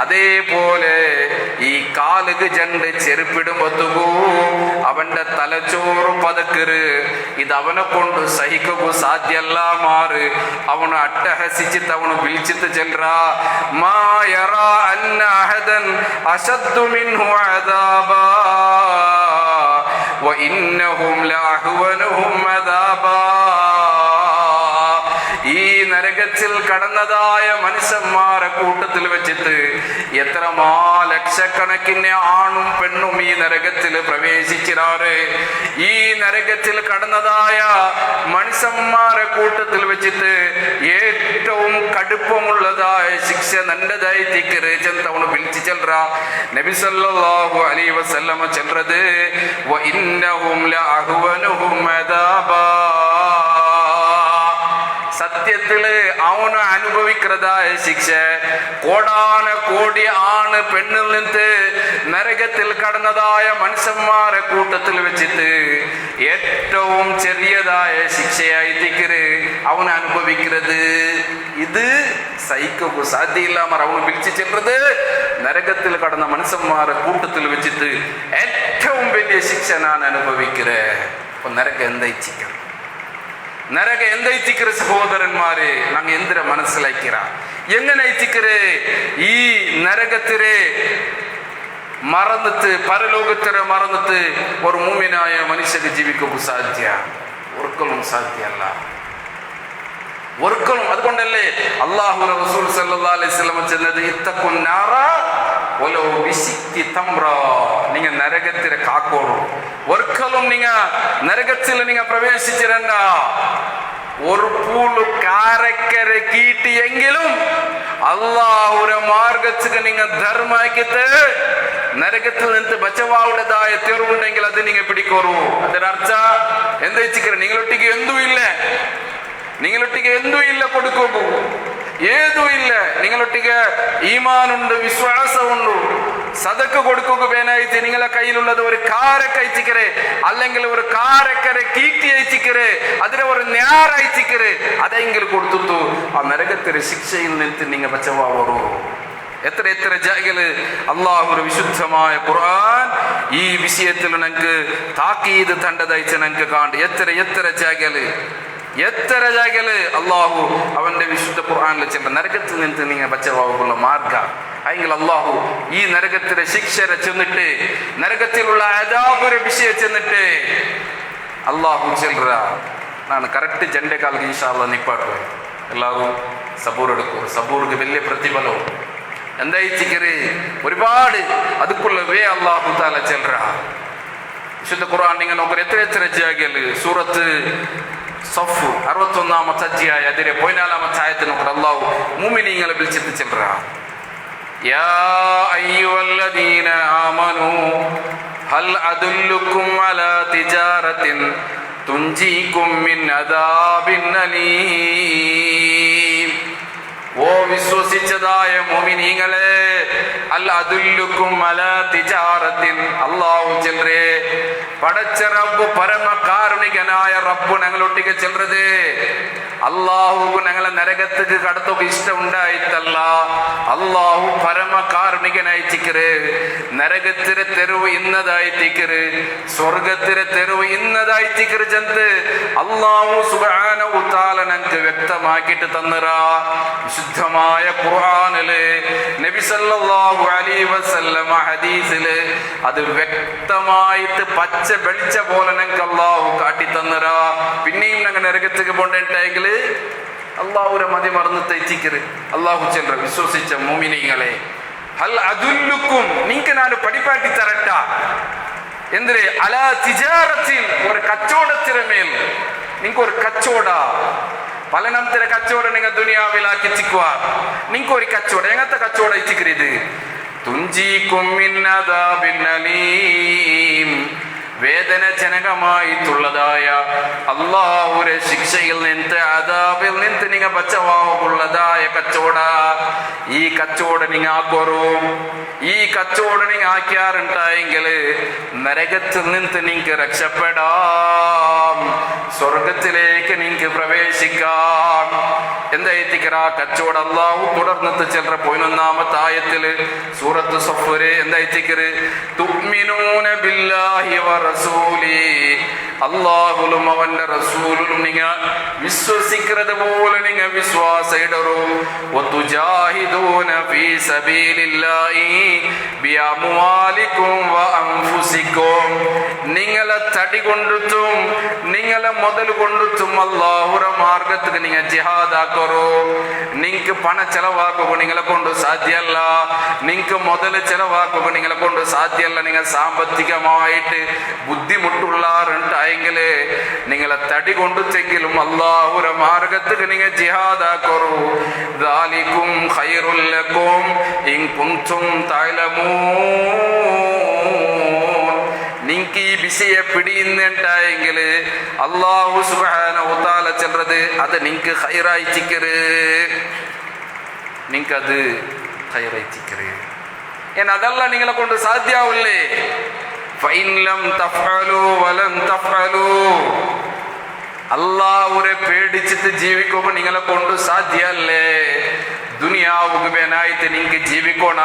അതേപോലെ ഈ കാലുക്ക് ജണ്ട് ചെരുപ്പിടുമ്പത്തുകോ അവന്റെ തലച്ചോറ് പതക്കര്. ഇത് അവനെ കൊണ്ട് സഹിക്കുക സാധ്യല്ല മാറ്. അവന് അട്ടഹസിച്ചിട്ട് അവന് വിളിച്ചിട്ട് ചെല്ലറാ മാ യറാ അന്ന അഹദൻ അശദ്ദു മിൻഹു അദാബാ വ ഇന്നഹും ലഅഹ്വനുഹും അദാബാ. ഈ നരകത്തിൽ കടന്നതായ മനുഷ്യന്മാരെ കൂട്ടത്തിൽ വെച്ചിട്ട് എത്രമാ ലക്ഷക്കണക്കിന് ആണും പെണ്ണും ഈ നരകത്തിൽ പ്രവേശിച്ചിരാറ്. ഈ നരകത്തിൽ കടന്നതായ മനുഷ്യന്മാരെ കൂട്ടത്തിൽ വെച്ചിട്ട് ഏറ്റവും കടുപ്പമുള്ളതായ ശിക്ഷ നല്ലതായി തിക്കറ് ചെന്തവണ് വിളിച്ചു ചെല്ലറ. നബി സല്ലല്ലാഹു അലൈഹി വസല്ലമ ചെല്ലത് വ ഇന്നഹും ലഅഹ്വനുഹും അദാബാ. സത്യത്തില് അവന് അനുഭവിക്കുന്നതായ ശിക്ഷ കോടാന കോടി ആണ് പെണ്ണിൽ നിന്ന് നരകത്തിൽ കടന്നതായ മനുഷ്യന്മാരെ കൂട്ടത്തിൽ വെച്ചിട്ട് ഏറ്റവും ചെറിയതായ ശിക്ഷയായി തിക്കര് അവൻ അനുഭവിക്കുന്നത്. ഇത് സഹിക്കുക സാധ്യയില്ല മാർ അവന് വിളിച്ചു ചെല്ലുന്നത് നരകത്തിൽ കടന്ന മനുഷ്യന്മാരെ കൂട്ടത്തിൽ വെച്ചിട്ട് ഏറ്റവും വലിയ ശിക്ഷ ഞാൻ അനുഭവിக்கிறേ. അപ്പൊ നരകം എന്തായിച്ചിക്കണം, നരക എന്തൈത്തിക്കറ് സഹോദരന്മാരെ നാം എന്തിനെ മനസ്സിലാക്കിറ എങ്ങനെ ഐത്തിക്കറ്? ഈ നരകത്തിരെ മറന്നിട്ട് പരലോകത്തിരെ മറന്നിട്ട് ഒരു മൂമിനായ മനുഷ്യന് ജീവിക്കുക സാധ്യ ഒരിക്കലും സാധ്യല്ല, ഒരിക്കലും. അതുകൊണ്ടല്ലേ അല്ലാഹുവിന്റെ റസൂൽ സല്ലല്ലാഹു അലൈഹി വസല്ലം ചെന്നത് ഇത്തഖുൻ നാറ വലൗ ബിശിക്കി തംറ. നിങ്ങൾ നരകത്തിലെ കാക്കോളൂ, ഒരിക്കലും നിങ്ങൾ നരകത്തിൽ നിങ്ങൾ പ്രവേശിച്ചിരണ്ട. ഒരു പൂള് കാരക്കര കീട്ടിയെങ്കിലും അല്ലാഹുവിന്റെ മാർഗത്തിൽ നിങ്ങൾ ധർമാക്കിട്ട് നരകത്തിൽ നിന്ന് ബച്ചവാവുടേതായ തെരുവുണ്ടെങ്കിൽ അത് നിങ്ങൾ പിടിക്കോറു. അതിനർത്ഥ എന്താ വെച്ചിക്കറ, നിങ്ങളൊട്ടിക്ക് എന്തും ഇല്ല, നിങ്ങളൊട്ടിക്ക് എന്തും ഇല്ല കൊടുക്കൂ, ഏതും ഇല്ല, നിങ്ങളൊട്ടിക്ക് ഈമാനുണ്ട്, വിശ്വാസമുണ്ട്, സദക്ക് കൊടുക്കുക വേനായിട്ട് നിങ്ങളെ കയ്യിലുള്ളത് ഒരു കാരക്ക അയച്ചിക്കരെ, അല്ലെങ്കിൽ ഒരു കാരക്കരെ കീറ്റി അയച്ചിക്കരെ, അതിനെ ഒരു ഞായറാഴ്ചക്കരെ, അതെങ്കിലും കൊടുത്തു ആ നരകത്തിലെ ശിക്ഷയിൽ നിന്ന് നിങ്ങൾ ബച്ചവാവൂ. എത്ര എത്ര ജാഗല് അള്ളാഹുര വിശുദ്ധമായ ഖുർആൻ ഈ വിഷയത്തിൽ ഞങ്ങൾക്ക് താക്കീത് തണ്ടതയച്ച ഞങ്ങൾക്ക് കാണും. എത്ര എത്ര ജാഗല്, എത്ര ജാഗല് അള്ളാഹു അവന്റെ വിശുദ്ധ ഖുർആനിൽ ചെന്ന നരകത്തിൽ നിന്ന് നിങ്ങൾ ബച്ചവാവുള്ള മാർഗ. അല്ലെങ്കിൽ അള്ളാഹു ഈ നരകത്തിലെ ശിക്ഷരെ ചെന്നിട്ട്, നരകത്തിലുള്ള അദാബുരെ വിഷയം ചെന്നിട്ട് അള്ളാഹു ചെല്ലറ. ನಾನು ಕರೆಕ್ಟ್ ಜಂಡೆ ಕಾಲ್ಗೆ ಇನ್ಶಾ ಅಲ್ಲಾ ನಿಪ್ಪಾಟ್ವೆ. ಎಲ್ಲರೂ സബൂർ എടുക്കും. സബൂർക്ക് വലിയ പ്രതിഫലവും എന്തായിച്ചിക്കറ് ഒരുപാട് അതുക്കുള്ള വേ അള്ളാഹു താല ചെല്ലറ. വിശുദ്ധ ഖുർആൻ നിങ്ങൾ നോക്കുക എത്ര എത്ര ജാഗല് സൂറത്ത് സഫ് 61-ാമത്തെ അധ്യായം അതിലെ 14-ാമത്തെ ആയത്ത് നോക്കുക. അള്ളാഹു മുഅ്മിനീങ്ങളെ വിളിച്ചിട്ട് ചെല്ലറ. യാ അയ്യുഹല്ലദീന ആമനൂ ഹൽ അദുല്ലുക്കും അലാ തിജാറത്തിൻ തുൻജീകും മിൻ അദാബിൻ അലീം. ഓ വിശ്വസിച്ചതായ മുഅ്മിനീങ്ങളെ, അൽ അദുല്ലുക്കും അലാ തിജാറത്തിൻ, അല്ലാഹു ചെല്ലറേ പടച്ച റബ്ബ് പരമകാരുണികനായ റബ്ബ് ഞങ്ങളൊട്ടിക്ക് ചെല്ലറത്. അള്ളാഹു ഞങ്ങളെ നരകത്തേക്ക് കടത്തൊക്കെ ഇഷ്ടം ഉണ്ടായിട്ടല്ല, അള്ളാഹു പരമകാരുണികനായിച്ചിക്കറ്. നരകത്തിലെ തെരുവ് ഇന്നതായിത്തിക്കറ്, സ്വർഗത്തിലെ തെരുവ് ഇന്നതായിത്തിക്കറ് ചെന്ന് അള്ളാഹു സുബ്ഹാനഹു തആല ഞങ്ങൾക്ക് വ്യക്തമാക്കിയിട്ട് തന്നറാ. വിശുദ്ധമായ ഖുർആനില് നബി സല്ലല്ലാഹു അലൈഹി വസല്ലമ ഹദീസില് അത് വ്യക്തമായിട്ട് പച്ച വെളിച്ച പോലെ ഞങ്ങൾക്ക് അള്ളാഹു കാട്ടി തന്നറാ. പിന്നെയും ഞങ്ങൾ നരകത്തേക്ക് പോണ്ടെങ്കിൽ അള്ളാഹുരെ മതി മറന്ന് തെറ്റിക്കറ്. അള്ളാഹു ചെല്ലറ വിശ്വസിച്ച മുഅ്മിനീങ്ങളെ, ഹൽ അദുല്ലുക്കും നിങ്ങൾക്ക് ഞാൻ പഠിപ്പാട്ടി തരട്ട എന്തിന് അലാ തിജാറത്തിൽ, ഒരു കച്ചവടത്തിരമേൽ നിങ്ങൾക്ക് ഒരു കച്ചവട പലനംತರ കച്ചവടം നിങ്ങൾ ദുനിയാവിലാക്കി ചിക്കുക. നിങ്ങൾക്ക് ഒരു കച്ചവടം എങ്ങനത്തെ കച്ചവടം ഇച്ചിക്കരുത്. തുൻജീകും മിൻ അദാബിൻ അലീം, വേദനജനകമായിട്ടുള്ളതായ അള്ളാഹുരെ ശിക്ഷയിൽ നിന്ന്, അദാബിൽ നിന്ന് നിങ്ങൾ ബച്ചവാവുള്ളതായ കച്ചവട. ഈ കച്ചവടം നിങ്ങൾ ആക്കോറൂ. ഈ കച്ചവടം നിങ്ങൾ ആക്കിയാറുണ്ടായെങ്കിൽ നരകത്തിൽ നിന്ന് നിങ്ങൾക്ക് രക്ഷപ്പെടാം, സ്വർഗത്തിലേക്ക് നിങ്ങൾക്ക് പ്രവേശിക്കാം. എന്തായിത്തിക്കറ കച്ചവടം അള്ളാഹു തുടർന്നിട്ട് ചിലർ 11-ാമത്തെ ആയത്തില് സൂറത്ത് സഫ്ഫില് എന്തായിത്തിക്കറ്, തുഅ്മിനൂന ബില്ലാഹി വറസൂലി, അള്ളാഹുലും അവന്റെ റസൂലും നിങ്ങൾ വിശ്വസിക്കുന്നത് പോലെ നിങ്ങൾ വിശ്വാസം ഇടറൂ. വതുജാഹിദൂന ഫീ സബീലില്ലാഹി ബിഅംവാലികും വഅൻഫുസികും, നിങ്ങളെ തടി കൊണ്ടും നിങ്ങളെ മുതൽ കൊണ്ടും അള്ളാഹുര മാർഗത്തിൽ നിങ്ങൾ ജിഹാദ് ആക്കറോ. നിങ്ങൾക്ക് പണ ചെലവാക്കുക നിങ്ങളെ കൊണ്ട് സാധ്യമല്ല, നിങ്ങൾക്ക് മുതൽ ചെലവാക്കുക നിങ്ങളെ കൊണ്ട് സാധ്യമല്ല. നിങ്ങൾ സാമ്പത്തികമായിട്ട് ബുദ്ധിമുട്ടുള്ളാറുണ്ടായെങ്കിൽ നിങ്ങളെ തടി കൊണ്ടുവെങ്കിലും അള്ളാഹുര മാർഗത്തിൽ നിങ്ങൾ ജിഹാദ് ആക്കറോ. ദാലികും ഖൈറുൽ ലക്കും ഇൻ കുൻതും തഅലമൂൻ, നിങ്ങൾക്ക് ഈ വിഷയ പിടിയുന്നുണ്ടായെങ്കിൽ അള്ളാഹു സുബ്ഹാനഹു തആല ചെല്ലത് അത് നിങ്ങൾക്ക് ഖൈറായി ചിക്കറ്, നിങ്ങൾക്കത് ഖൈറായി ചിക്കറ്. അതല്ല നിങ്ങളെ കൊണ്ട് സാധ്യാവില്ലേ. ഫഇൻ ലം തഫ്അലൂ വലൻ തഫ്അലൂ, അള്ളാഹുരെ പേടിച്ചിട്ട് ജീവിക്കുമ്പോൾ നിങ്ങളെ കൊണ്ട് സാധ്യല്ലേ. ദുനിയാവുക്ക് വേനായിട്ട് നിങ്ങൾക്ക് ജീവിക്കണ,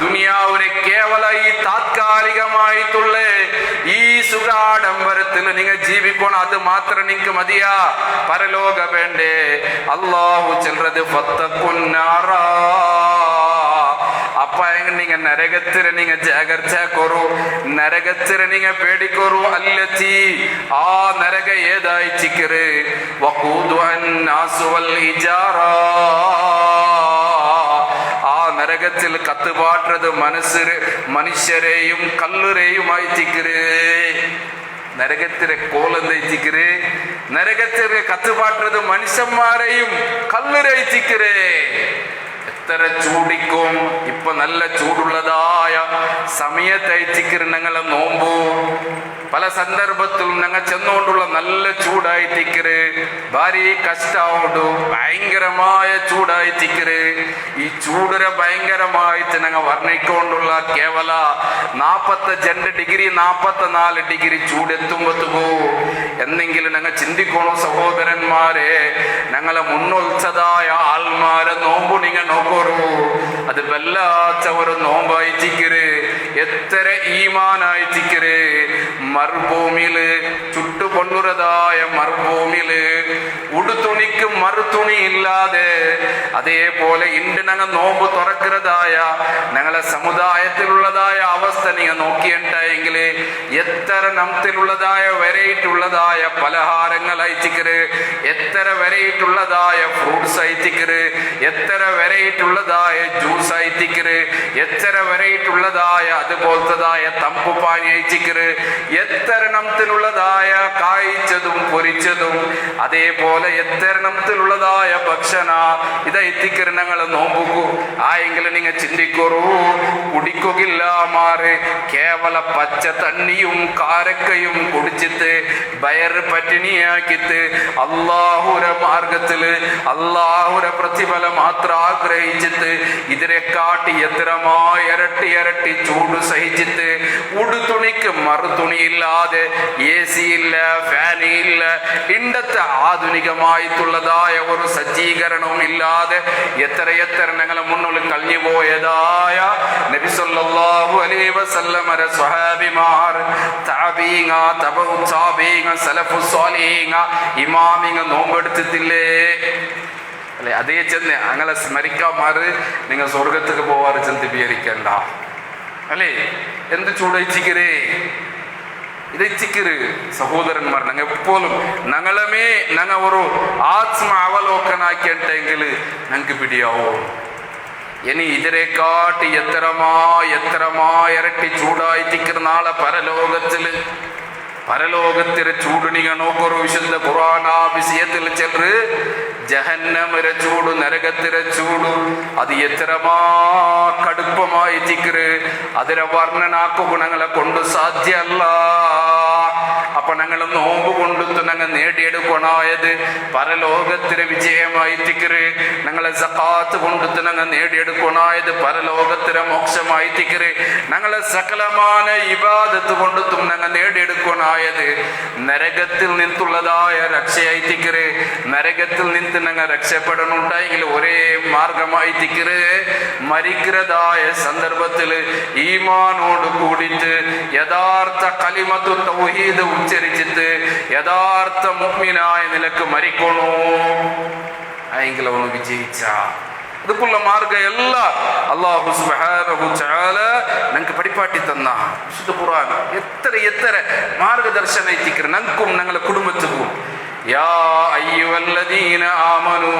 ദുനിയാവിനെ കേവല ഈ താത്കാലികമായിട്ടുള്ള ഈ സുഖാഡംബരത്തിൽ നിങ്ങൾ ജീവിക്കണം, അത് മാത്രം നിങ്ങൾക്ക് മതിയാ. പരലോക വേണ്ടേ. അള്ളാഹു ചെല്ലത് ഫത്തഖുന്നാറ, അപ്പ നീங்க നരകത്തിനെ நீங்க ജാഗ്രത കൊറു, നരകത്തിനെ நீங்க പേടിക്കൊറു. അല്ലത്തി, ആ നരക ഏതായി ചിക്കറ്, വഖൂദുൻ നാസ് വൽ ഹിജാറ, ആ നരകത്തിൽ കത്തുപാട്ടത് മനുഷ്യരെയും കല്ലുരെയുമായി ചിക്കറ്. നരകത്തിലെ കോലെന്തിക്കറ്, നരകത്തിലെ കത്തുപാട്ടത് മനുഷ്യന്മാരെയും കല്ലുരയിച്ചിക്കറ്. എത്ര ചൂടിക്കും. ഇപ്പൊ നല്ല ചൂടുള്ളതായ സമയത്തയച്ചിക്കര് ഞങ്ങളെ നോമ്പു. പല സന്ദർഭത്തിലും ഞങ്ങൾ ചെന്നുകൊണ്ടുള്ള നല്ല ചൂടായിട്ടിക്കര്, ഭാര്യ കഷ്ടാവുണ്ട്, ഭയങ്കരമായ ചൂടായിട്ടിക്കര്. ഈ ചൂടര ഭയങ്കരമായിട്ട് ഞങ്ങൾ വർണ്ണിക്കൊണ്ടുള്ള കേവല 42 ഡിഗ്രി 44 ഡിഗ്രി ചൂടെത്തുമ്പോ എന്നെങ്കിലും ഞങ്ങൾ ചിന്തിക്കണോ സഹോദരന്മാരെ, ഞങ്ങളെ മുന്നൊളിച്ചതായ ആൾമാരെ നോമ്പു നിങ്ങൾ നോക്കൂ. അത് വല്ലാത്ത ഒരു നോമ്പായിട്ടിക്കര്, എത്ര ഈമാനായിട്ടിക്കര്. മറുഭൂമിയില് ചുട്ടുകൊണ്ടുള്ളതായ മറുഭൂമിയില് ഉടുതുണിക്ക് മറുതുണി ഇല്ലാതെ, അതേപോലെ ഇണ്ട് ഞങ്ങൾ നോമ്പ് തുറക്കുന്നതായ ഞങ്ങളെ സമുദായത്തിലുള്ളതായ അവസ്ഥ നിങ്ങൾ നോക്കിയിട്ടുണ്ടെങ്കിൽ എത്ര നമത്തിലുള്ളതായ വെറൈറ്റുള്ളതായ പലഹാരങ്ങൾ അയച്ചിക്കര്, എത്ര വെറൈറ്റുള്ളതായ ഫ്രൂട്ട്സ് അയച്ചിക്കര്, എത്ര വെറൈറ്റുള്ളതായ ജ്യൂസ് അയച്ചിക്കര്, എത്ര വെറൈറ്റുള്ളതായ അതുപോലത്തതായ തമ്പു പാനി അയച്ചിക്കര്, എത്ര നമത്തിലുള്ളതായ കായ്ച്ചതും പൊരിച്ചതും, അതേപോലെ എത്ര നമത്തിലുള്ളതായ ഭക്ഷണ ഇതെത്തിക്കര് ഞങ്ങൾ നോമ്പുകൂ. ആയെങ്കിൽ നിങ്ങൾ ചിന്തിക്കൂ, കുടിക്കുകയില്ല മാറ് കേവല പച്ച തണ്ണിയും കാരക്കയും കുടിച്ചിട്ട് വയറ് പട്ടിണിയാക്കിട്ട് അള്ളാഹുര മാർഗത്തില് അള്ളാഹുര പ്രതിഫലം മാത്രം ആഗ്രഹിച്ചിട്ട് ഇതിനെക്കാട്ടി എത്രമാ ഇരട്ടി ഇരട്ടി ചൂട് സഹിച്ചിട്ട് ഉടുതുണിക്ക് മറുതുണി ഇല്ലാതെ AC ഇല്ല, ഫാൻ ഇല്ല, ഇണ്ടത്തെ ആധുനികമായിട്ടുള്ളതായ ഒരു സജ്ജീകരണവും ഇല്ലാതെ എത്ര ഞങ്ങളെ മുന്നിൽ കഴിഞ്ഞു പോയതായ നബി സല്ലല്ലാഹു അലൈഹി വസല്ലമയുടെ സ്വഹാബിമാർ, താബീങ്ങ, തബഉ താബീങ്ങ, സലഫു സ്വാലിഹീങ്ങ, ഇമാമിങ്ങ നോമ്പെടുത്തിട്ടില്ലേ അല്ലെ? അതേ ചെന്ന് അങ്ങനെ സ്മരിക്കാമാറ് നിങ്ങൾ സ്വർഗത്തേക്ക് പോവാറ് ചെന്ന് വിചാരിക്കണ്ട അല്ലേ? എന്ത് ചൂടയിച്ചിക്കരേ ഇതച്ചിക്കര് സഹോദരന്മാർ. ഞങ്ങൾ എപ്പോഴും ഞങ്ങളമേ ഞങ്ങൾ ഒരു ആത്മ അവലോകനാക്കിയിട്ടെങ്കിൽ ഞങ്ങൾക്ക് പിടിയാവോ? ഇനി ഇതിനെക്കാട്ടി എത്രമാ ഇരട്ടി ചൂടായിട്ടിക്കുന്ന നാളെ പരലോകത്തിലെ ചൂടിനിക നോക്കൊരു വിശുദ്ധ ഖുർആൻ ആ വിഷയത്തിൽ ചെല്ല് ജഹന്നമരെ ചൂട്, നരകത്തിലെ ചൂട് അത് എത്രമാ കടുപ്പമായി തിക്കറ്. അതിനെ വർണ്ണനാക്കുക ഞങ്ങളെ കൊണ്ട് സാധ്യമല്ല. അപ്പൊ ഞങ്ങൾ നോമ്പ് കൊണ്ടുത്ത് ഞങ്ങൾ നേടിയെടുക്കണായത് പരലോകത്തിലെ വിജയമായി തിക്കറ്. ഞങ്ങളെ സഖാത്ത് കൊണ്ടുത്ത് ഞങ്ങൾ നേടിയെടുക്കണായത് പരലോകത്തിലെ മോക്ഷമായി തിക്കറ്. ഞങ്ങളെ സകലമായ ഇബാദത്ത് കൊണ്ടുത്തും ഞങ്ങൾ നേടിയെടുക്കണായത് നരകത്തിൽ നിന്നുള്ളതായ രക്ഷയായി തിക്കറ്. നരകത്തിൽ നിന്ന് ഞങ്ങൾ രക്ഷപ്പെടണുണ്ടായെങ്കിൽ ഒരേ മാർഗമായി തിക്കറ്, മരിക്കുന്നതായ സന്ദർഭത്തിൽ ഈമാനോട് കൂടിയിട്ട് യഥാർത്ഥ കലിമത്തു തൗഹീദ് ഉച്ചരിച്ചിട്ട് യഥാർത്ഥ മുഅ്മിനായ നിലക്ക് മരിക്കണോ, എങ്കിൽ അവന് വിജയിച്ച അതുക്കുള്ള മാർഗം എല്ലാം അല്ലാഹു സുബ്ഹാനഹു തആല ഞങ്ങൾക്ക് പഠിപ്പാട്ടി തന്ന വിശുദ്ധ ഖുർആൻ എത്ര മാർഗദർശനം എത്തിക്കറ് ഞങ്ങൾക്കും ഞങ്ങളുടെ കുടുംബത്തിനും. യാ അയ്യുഹല്ലദീന ആമനൂ,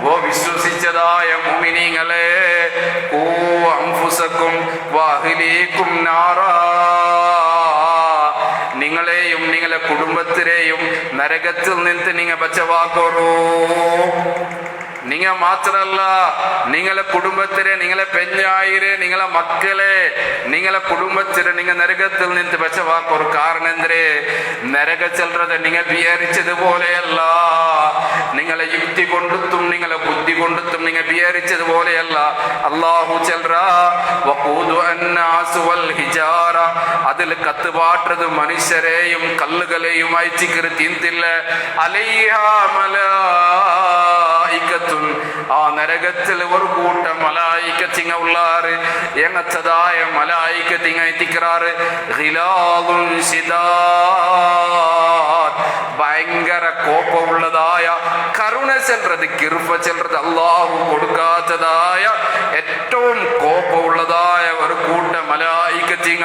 ഓ വിശ്വസിച്ചതായ മുഅ്മിനീങ്ങളെ, ഖൂ അൻഫുസകും വഅഹ്ലീകും നാറാ, നിങ്ങളെയും നിങ്ങളെ കുടുംബത്തിനെയും നരകത്തിൽ നിന്ന് നിങ്ങൾ ബച്ചവാക്കോറൂ. നിങ്ങൾ മാത്രല്ല, നിങ്ങളെ കുടുംബത്തിലെ, നിങ്ങളെ പെഞ്ഞായിരെ, നിങ്ങളെ മക്കളെ, നിങ്ങളെ കുടുംബത്തിലെ നിങ്ങൾ നരകത്തിൽ നിന്ന് ബച്ചവാക്കോർ. കാരണം എന്തേ? നരക ചെല്ലുന്നത് നിങ്ങൾ വിചാരിച്ചതുപോലെയല്ല, നിങ്ങളെ യുക്തി കൊണ്ടുത്തും നിങ്ങളെ ബുദ്ധി കൊണ്ടുത്തും നിങ്ങൾ വിചാരിച്ചതുപോലെയല്ല. അല്ലാഹു ചെൽറ വഖൂദു അന്നാസു വൽ ഹിജാറ, അതിൽ കത്തുപാട്ടത് മനുഷ്യരെയും കല്ലുകളെയും അയച്ചിക്കറ് തീന്തില്ല. അലൈഹാ മലായികത്തുൻ, ആ നരകത്തിൽ ഒരു കൂട്ടം മലായികത്തിങ്ങ ഉള്ളാറ്, എങ്ങത്തതായ മലായികത്തിങ്ങ എത്തിക്കാറ്. ഖിലാദുൻ ശിദാദ്, ഭയങ്കര കോപമുള്ളതായ, കരുണ ചെല്ലുന്നത്, കിർഫ ചെല്ലുന്നത് അല്ലാഹു കൊടുക്കാത്തതായ ഏറ്റവും കോപമുള്ളതായ ഒരു കൂട്ടം മലായികത്തിങ്ങ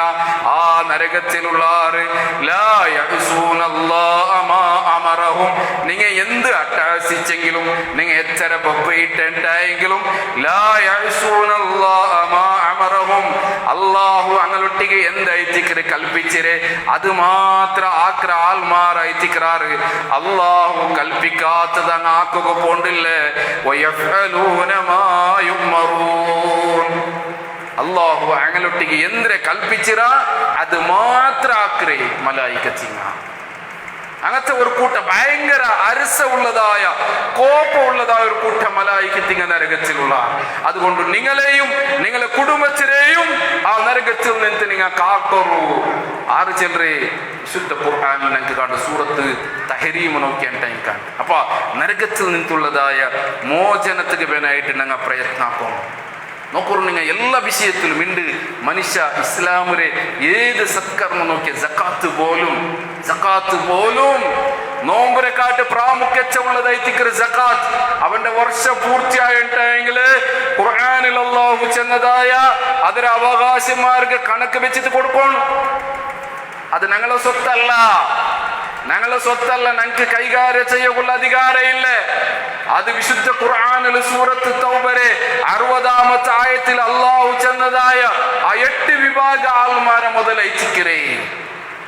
ആ നരകത്തിലുള്ളാറ്. ലാ യഅ്സൂനല്ലാഹ മാ അമറഹും, നിങ്ങൾ എന്ത് അട്ടാസിച്ചെങ്കിലും, നിങ്ങൾ എത്ര പൊപ്പയിട്ടെങ്കിലും, ലാ യഅ്സൂനല്ലാഹ മാ അമറഹും, അല്ലാഹു അങ്ങൊട്ടിക്ക് എന്തായിത്തിക്കറ് കൽപ്പിച്ചിരെ അത് മാത്രം ആക്ര ആൽമാറായിത്തിക്കാറ്. അല്ലാഹു കൽപ്പിക്കാത്തത് അങ്ങ് ആക്കുക പോണ്ടില്ലേ. വയഫ്അലൂന മാ യുമറൂൻ, ഞങ്ങളൊട്ടിಗೆ ಎಂದ್ರೆ ಕಲ್ಪಿಸಿರ ಅದು ಮಾತ್ರ ആക്രേ മലായികത്തിങ്ങ അങ്ങനത്തെ ഒരു കൂട്ടം ഭയങ്കര അരസ ഉള്ളതായ കോപമുള്ളതായ ഒരു കൂട്ടം മലായികത്തിങ്ങ നരകത്തിലുള്ള. അതുകൊണ്ട് നിങ്ങളെയും നിങ്ങളെ കുടുംബത്തിനെയും ആ നരകത്തിൽ നിന്ന് നിങ്ങൾ കാക്കൊരു ആറ് ചിലരെ വിശുദ്ധ ഖുർആനിൽ ഞങ്ങൾക്ക് കാണും സൂറത്ത് തഹരീം നോക്കിയാൻ ടൈം കാണും. അപ്പൊ നരകത്തിൽ നിന്നുള്ളതായ മോചനത്തിന് വേനായിട്ട് ഞങ്ങൾ പ്രയത്നാക്കും. നോക്കൂ, നിങ്ങൾ എല്ലാ വിഷയത്തിലും ഉണ്ട് മനുഷ്യ ഇസ്ലാമിലെ ഏത് സത്കർമ്മം നോക്കിയ സക്കാത്ത് പോലും നോമ്പരെക്കാട്ട് പ്രാമുഖ്യമുള്ളതായിത്തിക്കറ് സക്കാത്ത്. അവന്റെ വർഷം പൂർത്തിയായിട്ടെങ്കിൽ ഖുർആനിൽ അല്ലാഹു ചെന്നതായ അതിന് അവകാശന്മാർക്ക് കണക്ക് വെച്ചിട്ട് കൊടുക്കണം. അത് ഞങ്ങളെ സ്വത്തല്ല, ഞങ്ങൾക്ക് കൈകാര്യം ചെയ്യാനുള്ള അധികാരമില്ല. അത് വിശുദ്ധ ഖുർആനിൽ സൂറത്ത് തൗബരെ 60-ാമത്തെ ആയത്തിൽ അല്ലാഹു ചെന്നതായ ആ 8 വിഭാഗ ആൾമാരെ മുതലയച്ചിക്കരേ.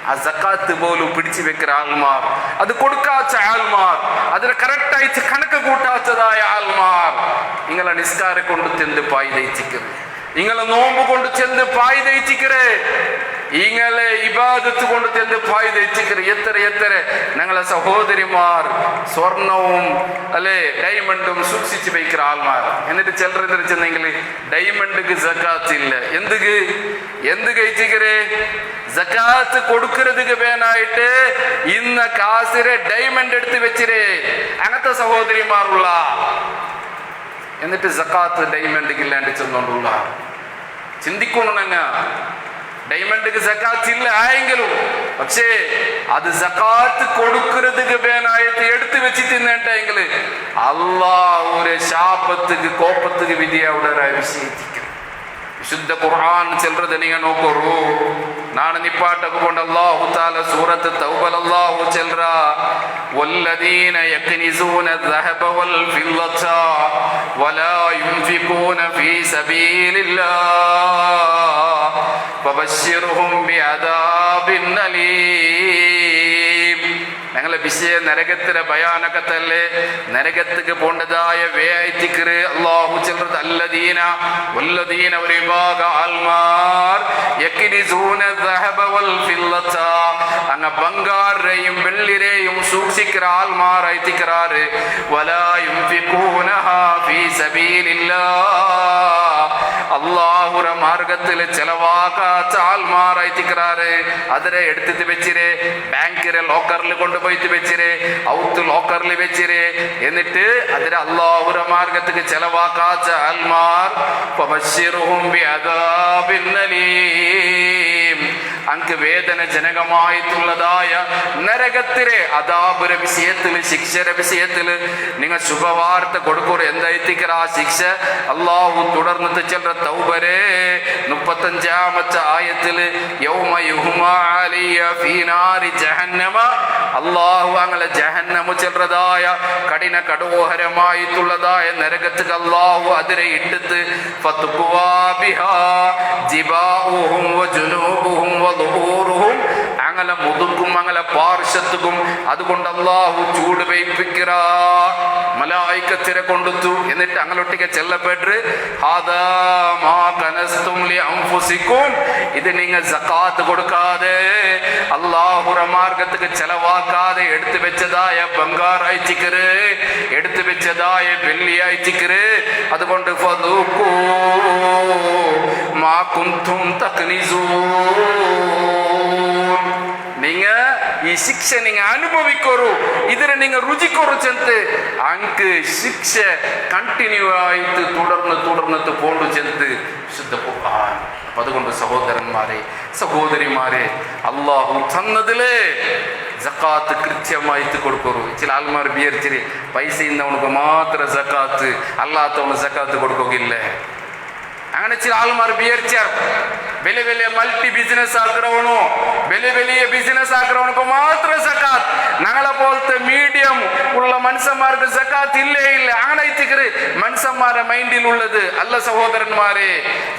ആ സക്കാത്ത് പോലും പിടിച്ചു വെക്കുന്ന ആൾമാർ, അത് കൊടുക്കാത്ത ആൾമാർ, അതിന് കറക്റ്റായിട്ട് കണക്ക് കൂട്ടാത്തതായ ആൾമാർ, നിങ്ങളെ നിസ്കാരം കൊണ്ട് ചെന്ന് പായ്തയിച്ചിക്കരേ, നിങ്ങളെ നോമ്പ് കൊണ്ട് ചെന്ന് പായ്തയിച്ചിക്കരേ, ഇങ്ങളെ ഇബാദത്ത് കൊണ്ട് ചെന്ന് പായ്തയിച്ചിക്കരേ. എത്ര ഞങ്ങളെ സഹോദരിമാർ സ്വർണവും അല്ലെ ഡയമണ്ടും സൂക്ഷിച്ചു വയ്ക്കുന്ന ആൾമാർ. എന്നിട്ട് ചിലർ ചെന്നെങ്കിൽ ഡയമണ്ട് സക്കാത്ത് ഇല്ല. എന്ത് കഴിച്ചിക്കരേ? സക്കാത്ത് കൊടുക്കുന്നതിന് വേനായിട്ട് ഇന്ന കാസിരെ ഡയമണ്ട് എടുത്ത് വെച്ചിരേ. അങ്ങനത്തെ സഹോദരിമാരുള്ള എന്നിട്ട് സക്കാത്ത് ഡയമണ്ട് ഇല്ലാണ്ട് ചെന്നോണ്ടുള്ള ചിന്തിക്കണങ്ങ. ഡയമണ്ട് സക്കാത്ത് ഇല്ല ആയെങ്കിലും പക്ഷേ അത് സക്കാത്ത് കൊടുക്കുന്നതിന് വേനായിട്ട് എടുത്തു വെച്ചിട്ടുണ്ടെങ്കിൽ അല്ലാഹ് ഒരു ശാപത്തിന് കോപത്തിന് വിധി അവിടെ വിശേഷിക്കും. വിശുദ്ധ ഖുർആൻ ചിലത് നിങ്ങൾ നോക്കൂ. നാളെ നിപ്പാട്ടൊക്കെ കൊണ്ട് അല്ലാഹു തആല സൂറത്ത് തൗബൽ അല്ലാഹു ചെൽറ വല്ലദീന യക്നിസൂന الذهب والفضة ولا ينفقون في سبيل الله فبشرهم بعذاب أليم. ഞങ്ങളെ വിഷയം നരകത്തിലെ ഭയാനകത്തല്ലേ, നരകത്തിക്ക് പോണ്ടതായ വേയത്തിക്കറ് അല്ലാഹു ചെൽറത് അല്ലദീന വല്ലദീന ഒരു വിഭാഗ ആൽമാർ യക്നിസൂന الذهب والفضة അങ്ങ ബംഗാറേയും വെള്ളിരെയും സൂക്ഷിക്കുന്ന ആൽമാറായിത്തിക്കറാറ്. വലാ യുൻഫിഖൂനഹാ ഫീ സബീലില്ലാഹ് അല്ലാഹുവിന്റെ മാർഗത്തിൽ ചെലവാക്കാത്ത ആൽമാറായിത്തിക്കറാറ്. അതിനെ എടുത്തിട്ട് വെച്ചിരേ, ബാങ്കിലെ ലോക്കറിൽ കൊണ്ടുപോയിട്ട് വെച്ചിരേ, ഔത്ത് ലോക്കറിൽ വെച്ചിരേ. എന്നിട്ട് അതിനെ അല്ലാഹുവിന്റെ മാർഗത്തിൽ ചെലവാക്കാത്ത ആൽമാർ ഫബശ്ശിറുഹും ബിഅദാബിൻ അലീം അങ്ക് വേദന ജനകമായിട്ടുള്ളതായ നരകത്തിലെ അദാബുര വിഷയത്തിൽ, ശിക്ഷയുടെ വിഷയത്തിൽ നിങ്ങൾ ശുഭവാർത്ത കൊടുക്കുക. എന്തായിത്തിക്കറ ആ ശിക്ഷ? അല്ലാഹു തുടർന്നിട്ട് ചില തൗബരെ 35-ാമത്തെ ആയത്തിൽ യൗമ യുഹ്മാ അലൈഹി ഫീ നാരി ജഹന്നമ അല്ലാഹു അങ്ങളെ ജഹന്നമ ചെല്ലുന്നതായ കഠിന കടോഹരമായിട്ടുള്ളതായ നരകത്തിൽ അല്ലാഹു അതിനെ ഇട്ടിട്ട് ഫതുഖ്വാ ബിഹാ ജിബാഉഹും വജുനൂബുഹും വദുഹൂറുഹും അങ്ങനെ മുതുക്കും അങ്ങനെ പാർശ്വത്തുക്കും അതുകൊണ്ട് അല്ലാഹു ചൂട് വയ്പ്പിക്കിറ മലായികത്തിനെ കൊണ്ടുത്തു. എന്നിട്ട് അങ്ങനൊട്ടിക്ക് ചെല്ലപ്പെട്ട് ഹാദാ മാ കനസ്തും ലി അൻഫുസിക്കും, ഇത് നിങ്ങൾ സക്കാത്ത് കൊടുക്കാതെ അല്ലാഹുവിന്റെ മാർഗത്തിക്ക് ചെലവാക്കാതെ എടുത്തു വെച്ചതായ ബംഗാർ അയച്ചിക്കര്, എടുത്തു വെച്ചതായ വെള്ളി അയച്ചിക്കര്. അതുകൊണ്ട് ഫദൂഖൂ മാ കുൻതും തക്നിസൂൻ, നിങ്ങ ഈ ശിക്ഷ നിങ്ങൾ അനുഭവിക്കോറു, ഇതിനെ നിങ്ങൾ രുചിക്കോറു ചെന്ന് അങ്ക് ശിക്ഷ കണ്ടിന്യൂ ആയിട്ട് തുടർന്ന് പോണ്ടു ചെന്ന് ശുദ്ധ ഖുർആൻ. അപ്പൊ അതുകൊണ്ട് സഹോദരന്മാരെ സഹോദരിമാരെ അല്ലാഹു തന്നതിലേ സക്കാത്ത് കൃത്യമായിട്ട് കൊടുക്കൂ. ചില ആൾമാർ വിചാരിച്ചിട്ട് പൈസ ഇന്നവനക്ക് മാത്രം സക്കാത്ത്, അല്ലാത്തവന് സക്കാത്ത് കൊടുക്കില്ലേ. അങ്ങനെ ചില ആൾമാർ വിചാരിച്ചാർ വലിയ വലിയ മൾട്ടി ബിസിനസ് ആഗ്രഹണോ വലിയ വലിയ ബിസിനസ് ആഗ്രഹണക്ക് മാത്രം സക്കാത്ത്. ഞങ്ങളെ പോലത്തെ മീഡിയം ഉള്ള മനുഷ്യന്മാർക്ക് സക്കാത്ത് ഇല്ലേ ഇല്ല. അങ്ങനെ മനുഷ്യന്മാരുടെ മൈൻഡിലുള്ളത് അല്ല സഹോദരന്മാരെ.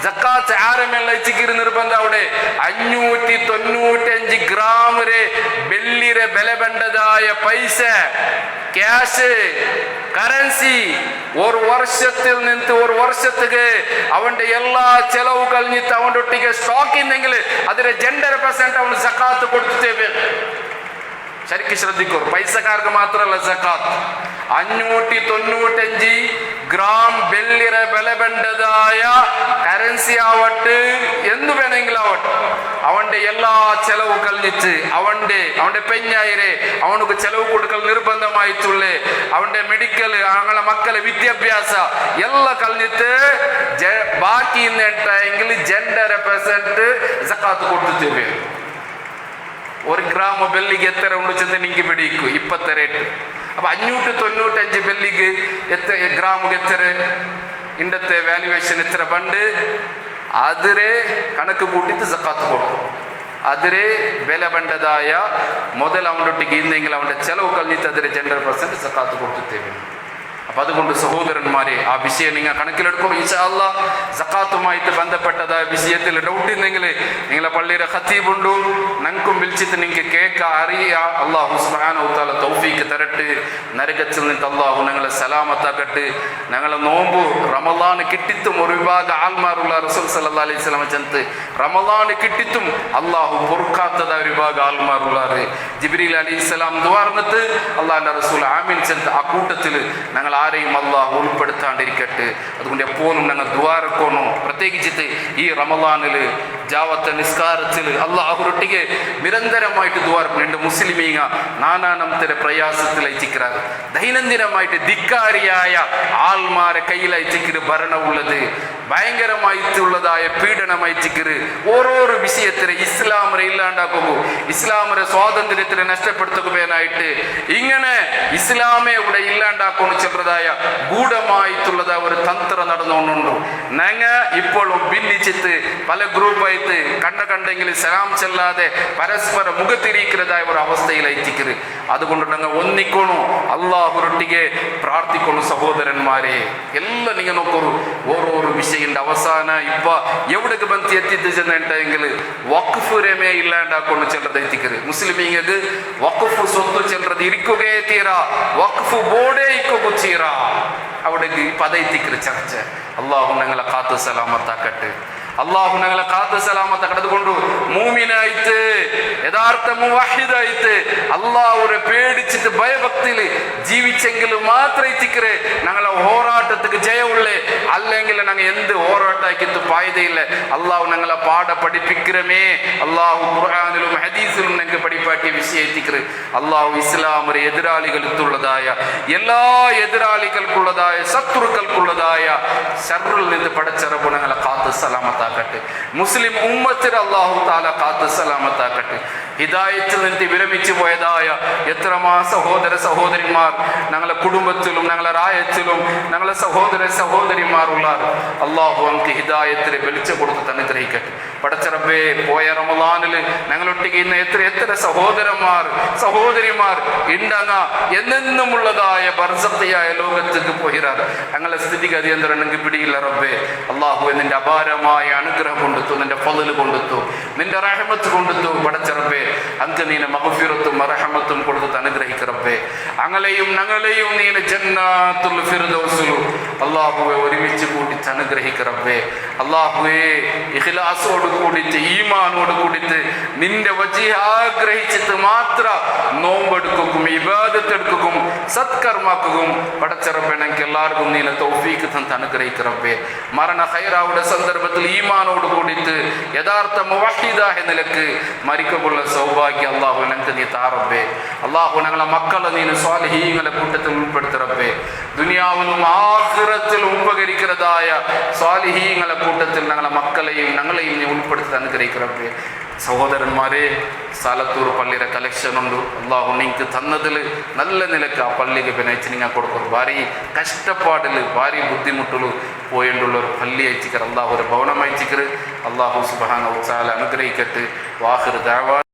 സക്കാത്ത് ആരമല്ല ഇച്ചിക്കിരി നിർബന്ധം. അവിടെ 595 ഗ്രാം വെള്ളിരെ വില വേണ്ടതായ പൈസ ക്യാഷ് കറൻസി ഒരു വർഷത്തിൽ നിന്ന് ഒരു വർഷത്തേക്ക് അവന്റെ എല്ലാ ചെലവ് കഴിഞ്ഞിട്ട് അവന്റെ ഒട്ടിಗೆ സ്റ്റോക്ക് ഇന്നെങ്കിൽ അതിൽ 2% അവന് സക്കാത്ത് കൊടുത്തേವೆ. ശരിക്കും ശ്രദ്ധിക്കൂ. പൈസക്കാർക്ക് മാത്രമല്ല സക്കാത്ത്. 595 ഗ്രാം വെള്ളിരെ വില വേണ്ടതായ കറൻസി ആവട്ടെ എന്ത് വേണമെങ്കിലും ആവട്ടെ അവന്റെ എല്ലാ ചെലവ് കഴിഞ്ഞിട്ട് അവന്റെ പെഞ്ഞായിരെ അവനക്ക് ചെലവ് കൊടുക്കൽ നിർബന്ധമായിട്ടുള്ളേ. അവന്റെ മെഡിക്കൽ അവങ്ങളെ മക്കളെ വിദ്യാഭ്യാസ എല്ലാം കഴിഞ്ഞിട്ട് ബാക്കി എങ്കിൽ 2% സക്കാത്ത് കൊടുത്തേವೆ. 1 ഗ്രാം ಬೆಳ್ಳಿಗೆ ಎತ್ತರ ಉಂಡು ನಿಂಗೆ ಬಿಡಿಕು 20 ರೇಟ್. അപ്പൊ 595 ಬೆಳ್ಳಿಗೆ ഗ്രാമിಗೆ എത്ര ഇന്നത്തെ വാല്യുവേഷൻ എത്ര പണ്ട് അതിരെ കണക്ക് കൂട്ടിട്ട് സക്കാത്ത് കൊടുക്കും. അതിരെ വില വേണ്ടതായ മുതൽ അവനൊട്ടിക്ക് ഇന്നെങ്കിൽ അവന്റെ ചെലവ് കഴിഞ്ഞിട്ട് അതിരെ 2% സക്കാത്ത് കൊടുത്തേವೆ. അപ്പൊ അതുകൊണ്ട് സഹോദരന്മാരെ ആ വിഷയം നിങ്ങൾ കണക്കിലെടുക്കും. ഇൻഷാ അല്ലാഹ് സക്കാത്തുമായിട്ട് ബന്ധപ്പെട്ടതായ വിഷയത്തിൽ ഡൗട്ട് ഉണ്ടെങ്കിൽ നിങ്ങളെ പള്ളിയുടെ ഖത്തീബുണ്ടു ഞങ്ങൾക്കും വിളിച്ചിട്ട് നിങ്ങൾക്ക് കേൾക്കാം അറിയാം. അല്ലാഹു സുബ്ഹാനഹു വ തആല തൗഫീഖ് തരട്ടെ. നരകത്തിൽ നിന്ന് അല്ലാഹു ഞങ്ങളെ സലാമത്താക്കട്ടെ. ഞങ്ങളെ നോമ്പ് റമളാൻ കിട്ടിത്തും ഒരു വിഭാഗം ആൾമാരുള്ള റസൂൽ സല്ലല്ലാഹു അലൈഹി വസല്ലം ചന്ത് റമളാൻ കിട്ടിത്തും അല്ലാഹു പൊറുക്കാത്തതായ ഒരു വിഭാഗം ആൾമാരുള്ളത്. ജിബ്രീൽ അലൈഹിസ്സലാം ദുആർന്നിട്ട് അല്ലാഹുവിന്റെ റസൂൽ ആമീൻ ചന്ത് ആ കൂട്ടത്തിൽ ഞങ്ങൾ ആരെയും അല്ലാഹു ഉൾപ്പെടുത്താണ്ടിരിക്കട്ടെ. അതുകൊണ്ട് എപ്പോഴും ഞങ്ങൾ ദ്വാരക്കോണോ പ്രത്യേകിച്ചിട്ട് ഈ റമളാനില് ജാവത്തെ നിസ്കാരത്തിൽ അല്ലാഹുരൊട്ടിಗೆ നിരന്തരമായിട്ട് ദ്വാരക്കണം. എൻ്റെ മുസ്ലിമീങ്ങ നാനാനത്തെ പ്രയാസത്തിൽ അയച്ചിക്കാറ് ദൈനംദിനമായിട്ട് ധിക്കാരിയായ ആൾമാരെ കയ്യിൽ അയച്ചിക്കര് ഭരണമുള്ളത് ഭയങ്കരമായിട്ടുള്ളതായ പീഡനമയച്ചിക്കര് ഓരോരോ വിഷയത്തിലെ ഇസ്ലാമരെ ഇല്ലാണ്ടാക്കുമ്പോ ഇസ്ലാമരെ സ്വാതന്ത്ര്യത്തിനെ നഷ്ടപ്പെടുത്തുകയായിട്ട് ഇങ്ങനെ ഇസ്ലാമെ ഇവിടെ ഇല്ലാണ്ടാക്കുന്നു ചെറുതായ ഗൂഢമായിട്ടുള്ളതായ ഒരു തന്ത്രം നടന്നുകൊണ്ടുണ്ടു. ഞങ്ങ ഇപ്പോഴും ഭിന്നിച്ചിട്ട് പല ഗ്രൂപ്പായിട്ട് കണ്ടെങ്കിൽ സലാം ചെല്ലാതെ പരസ്പരം മുഖത്തിരിക്കുന്നതായ ഒരു അവസ്ഥയിൽ അയച്ചിക്കര്. അതുകൊണ്ട് ഞങ്ങൾ ഒന്നിക്കണു അല്ലാഹുരൊട്ടിಗೆ പ്രാർത്ഥിക്കണു സഹോദരന്മാരെ. എല്ലാം നിങ്ങൾ നോക്കൂ ഓരോരോ വിഷയം അവസാന ഇപ്പ എവിടേക്ക് ബന്ധി എത്തിದ್ದು ചെന്നിട്ടെങ്കിൽ വഖഫ് രമേ ഇല്ലാണ്ടാಕೊಂಡು ചെല്ലത് എത്തിക്കര്. മുസ്ലിമീങ്ങൾക്ക് വഖഫ് സ്വത്ത് ചെല്ലത് ഇരിക്കുകയേ തീരാ, വഖഫ് ബോർഡേ ഇക്കു ചീറാ അവിടേക്ക് പദ എത്തിക്കര് ചർച്ച. അല്ലാഹു ഞങ്ങളെ കാത്തു സലാമത്താക്കട്ടെ. അല്ലാഹു ഞങ്ങളെ കാത്തു സലാമത്താക്കട്ടെ. അതുകൊണ്ട് മൂമിനായിട്ട് യഥാർത്ഥ മുവഹിദായിട്ട് അല്ലാഹുവിനെ പേടിച്ചിട്ട് ഭയഭക്തിയിൽ ജീവിച്ചെങ്കിൽ മാത്രമേ എത്തിക്കര് ഞങ്ങളെ പോരാട്ടത്തിക്ക് ജയമുള്ളേ. അല്ലെങ്കിൽ ഞങ്ങൾ എന്ത് പോരാട്ടാക്കിട്ട് പായതയില്ല. അല്ലാഹു ഞങ്ങളെ പാഠ പഠിപ്പിக்கிறമേ. അല്ലാഹു ഖുർആനിലും ഹദീസിലും ഞങ്ങൾക്ക് പഠിപ്പാട്ടിയ വിഷയം എത്തിക്കര്. അല്ലാഹു ഇസ്ലാമിലെ എതിരാളികൾക്കുള്ളതായ എല്ലാ എതിരാളികൾക്കുള്ളതായ ശത്രുക്കൾക്കുള്ളതായ ശർറിൽ നിന്ന് പടച്ചറബ് ഞങ്ങളെ കാത്തു സലാമത്താക്കട്ടെ. മുസ്ലിം ഉമ്മത്തിന് അല്ലാഹു തആല കാത്തു സലാമത്താക്കട്ടെ. ഹിദായത്തിൽ നിന്ന് വിരമിച്ചു പോയതായ എത്രമാ സഹോദര സഹോദരിമാർ ഞങ്ങളെ കുടുംബത്തിലും ഞങ്ങളെ രായത്തിലും ഞങ്ങളെ സഹോദര സഹോദരിമാരുള്ള അല്ലാഹു നമുക്ക് ഹിദായത്തിന് വെളിച്ചം കൊടുത്ത് അനുഗ്രഹിക്കട്ടെ. പടച്ചറബേ പോയ റമളാനില് ഞങ്ങളൊട്ടിക്ക് ഇന്ന് എത്ര സഹോദരന്മാർ സഹോദരിമാർ ഇണ്ടങ്ങ എന്നെന്നുമുള്ളതായ ബർസഖിയായ ലോകത്തേക്ക് പോയിരാറ്. ഞങ്ങളെ സ്ഥിതിഗതി എന്തുണ്ടെങ്കിൽ പിടിയില്ല റബ്ബേ. അല്ലാഹു നിന്റെ അപാരമായ അനുഗ്രഹം കൊണ്ടെത്തു, നിന്റെ ഫളല് കൊണ്ടെത്തു, നിന്റെ റഹ്മത്ത് കൊണ്ടെത്തു. പടച്ചറബേ അങ്ക് നീന മഗ്ഫിറത്തും റഹ്മത്തും കൊടുത്ത് അനുഗ്രഹിക്ക റബ്ബേ. ഞങ്ങളെയും നീന ജന്നാത്തുൽ ഫിർദൗസിൽ അല്ലാഹുവേ ഒരുമിച്ച് കൂട്ടിച്ച് അനുഗ്രഹിക്ക റബ്ബേ. അല്ലാഹുവേ ഇഖ്ലാസോട് കൂടിയിട്ട് ഈമാനോട് കൂടിയിട്ട് നിന്റെ വജീഹ് ആഗ്രഹിച്ചിട്ട് മാത്രം നോമ്പെടുക്കും ഇബാദത്ത് എടുക്കും സത്കർമാക്കും. പടച്ചറബേ ഞങ്ങൾക്ക് എല്ലാവർക്കും നീന തൗഫീഖ് തന്ന് അനുഗ്രഹിക്ക റബ്ബേ. മരണ ഖൈറാവുടെ സന്ദർഭത്തിൽ ഈമാനോട് കൂടിയിട്ട് യഥാർത്ഥ മുവഹിദായ നിലക്ക് മരിക്കുള്ള സൗഭാഗ്യം അല്ലാഹു ഞങ്ങൾക്ക് നീ താ റബ്ബേ. അല്ലാഹു ഞങ്ങളെ മക്കളെ നീ സ്വാലിഹീങ്ങളെ കൂട്ടത്തിൽ ഉൾപ്പെടുത്ത റബ്ബേ. ദുനിയാവിലും ആഖിറത്തിലും ഉപകരിക്കുന്നതായ സ്വാലിഹീങ്ങളെ കൂട്ടത്തിൽ ഞങ്ങളെ മക്കളെയും ഞങ്ങളെയും നീ ഉൾപ്പെടുത്തി അനുഗ്രഹിക്ക റബ്ബേ. സഹോദരന്മാരെ, സാലത്തൂർ പള്ളിയുടെ കളക്ഷൻ ഉണ്ട്. അള്ളാഹു നിങ്ങൾക്ക് തന്നതിൽ നല്ല നിലക്ക് ആ പള്ളിക്ക് പിന്നയച്ച് നിങ്ങൾ കൊടുക്കും. ഭാരി കഷ്ടപ്പാടിൽ ഭാരി ബുദ്ധിമുട്ടുകൾ പോയിട്ടുള്ള ഒരു പള്ളി അയച്ചിക്കർ, അള്ളാഹു ഒരു ഭവനം അയച്ചിക്കർ. അള്ളാഹു സുബ്ഹാനഹു വ തആല അനുഗ്രഹിക്കട്ടെ. വാഹിർ ദഅവാ.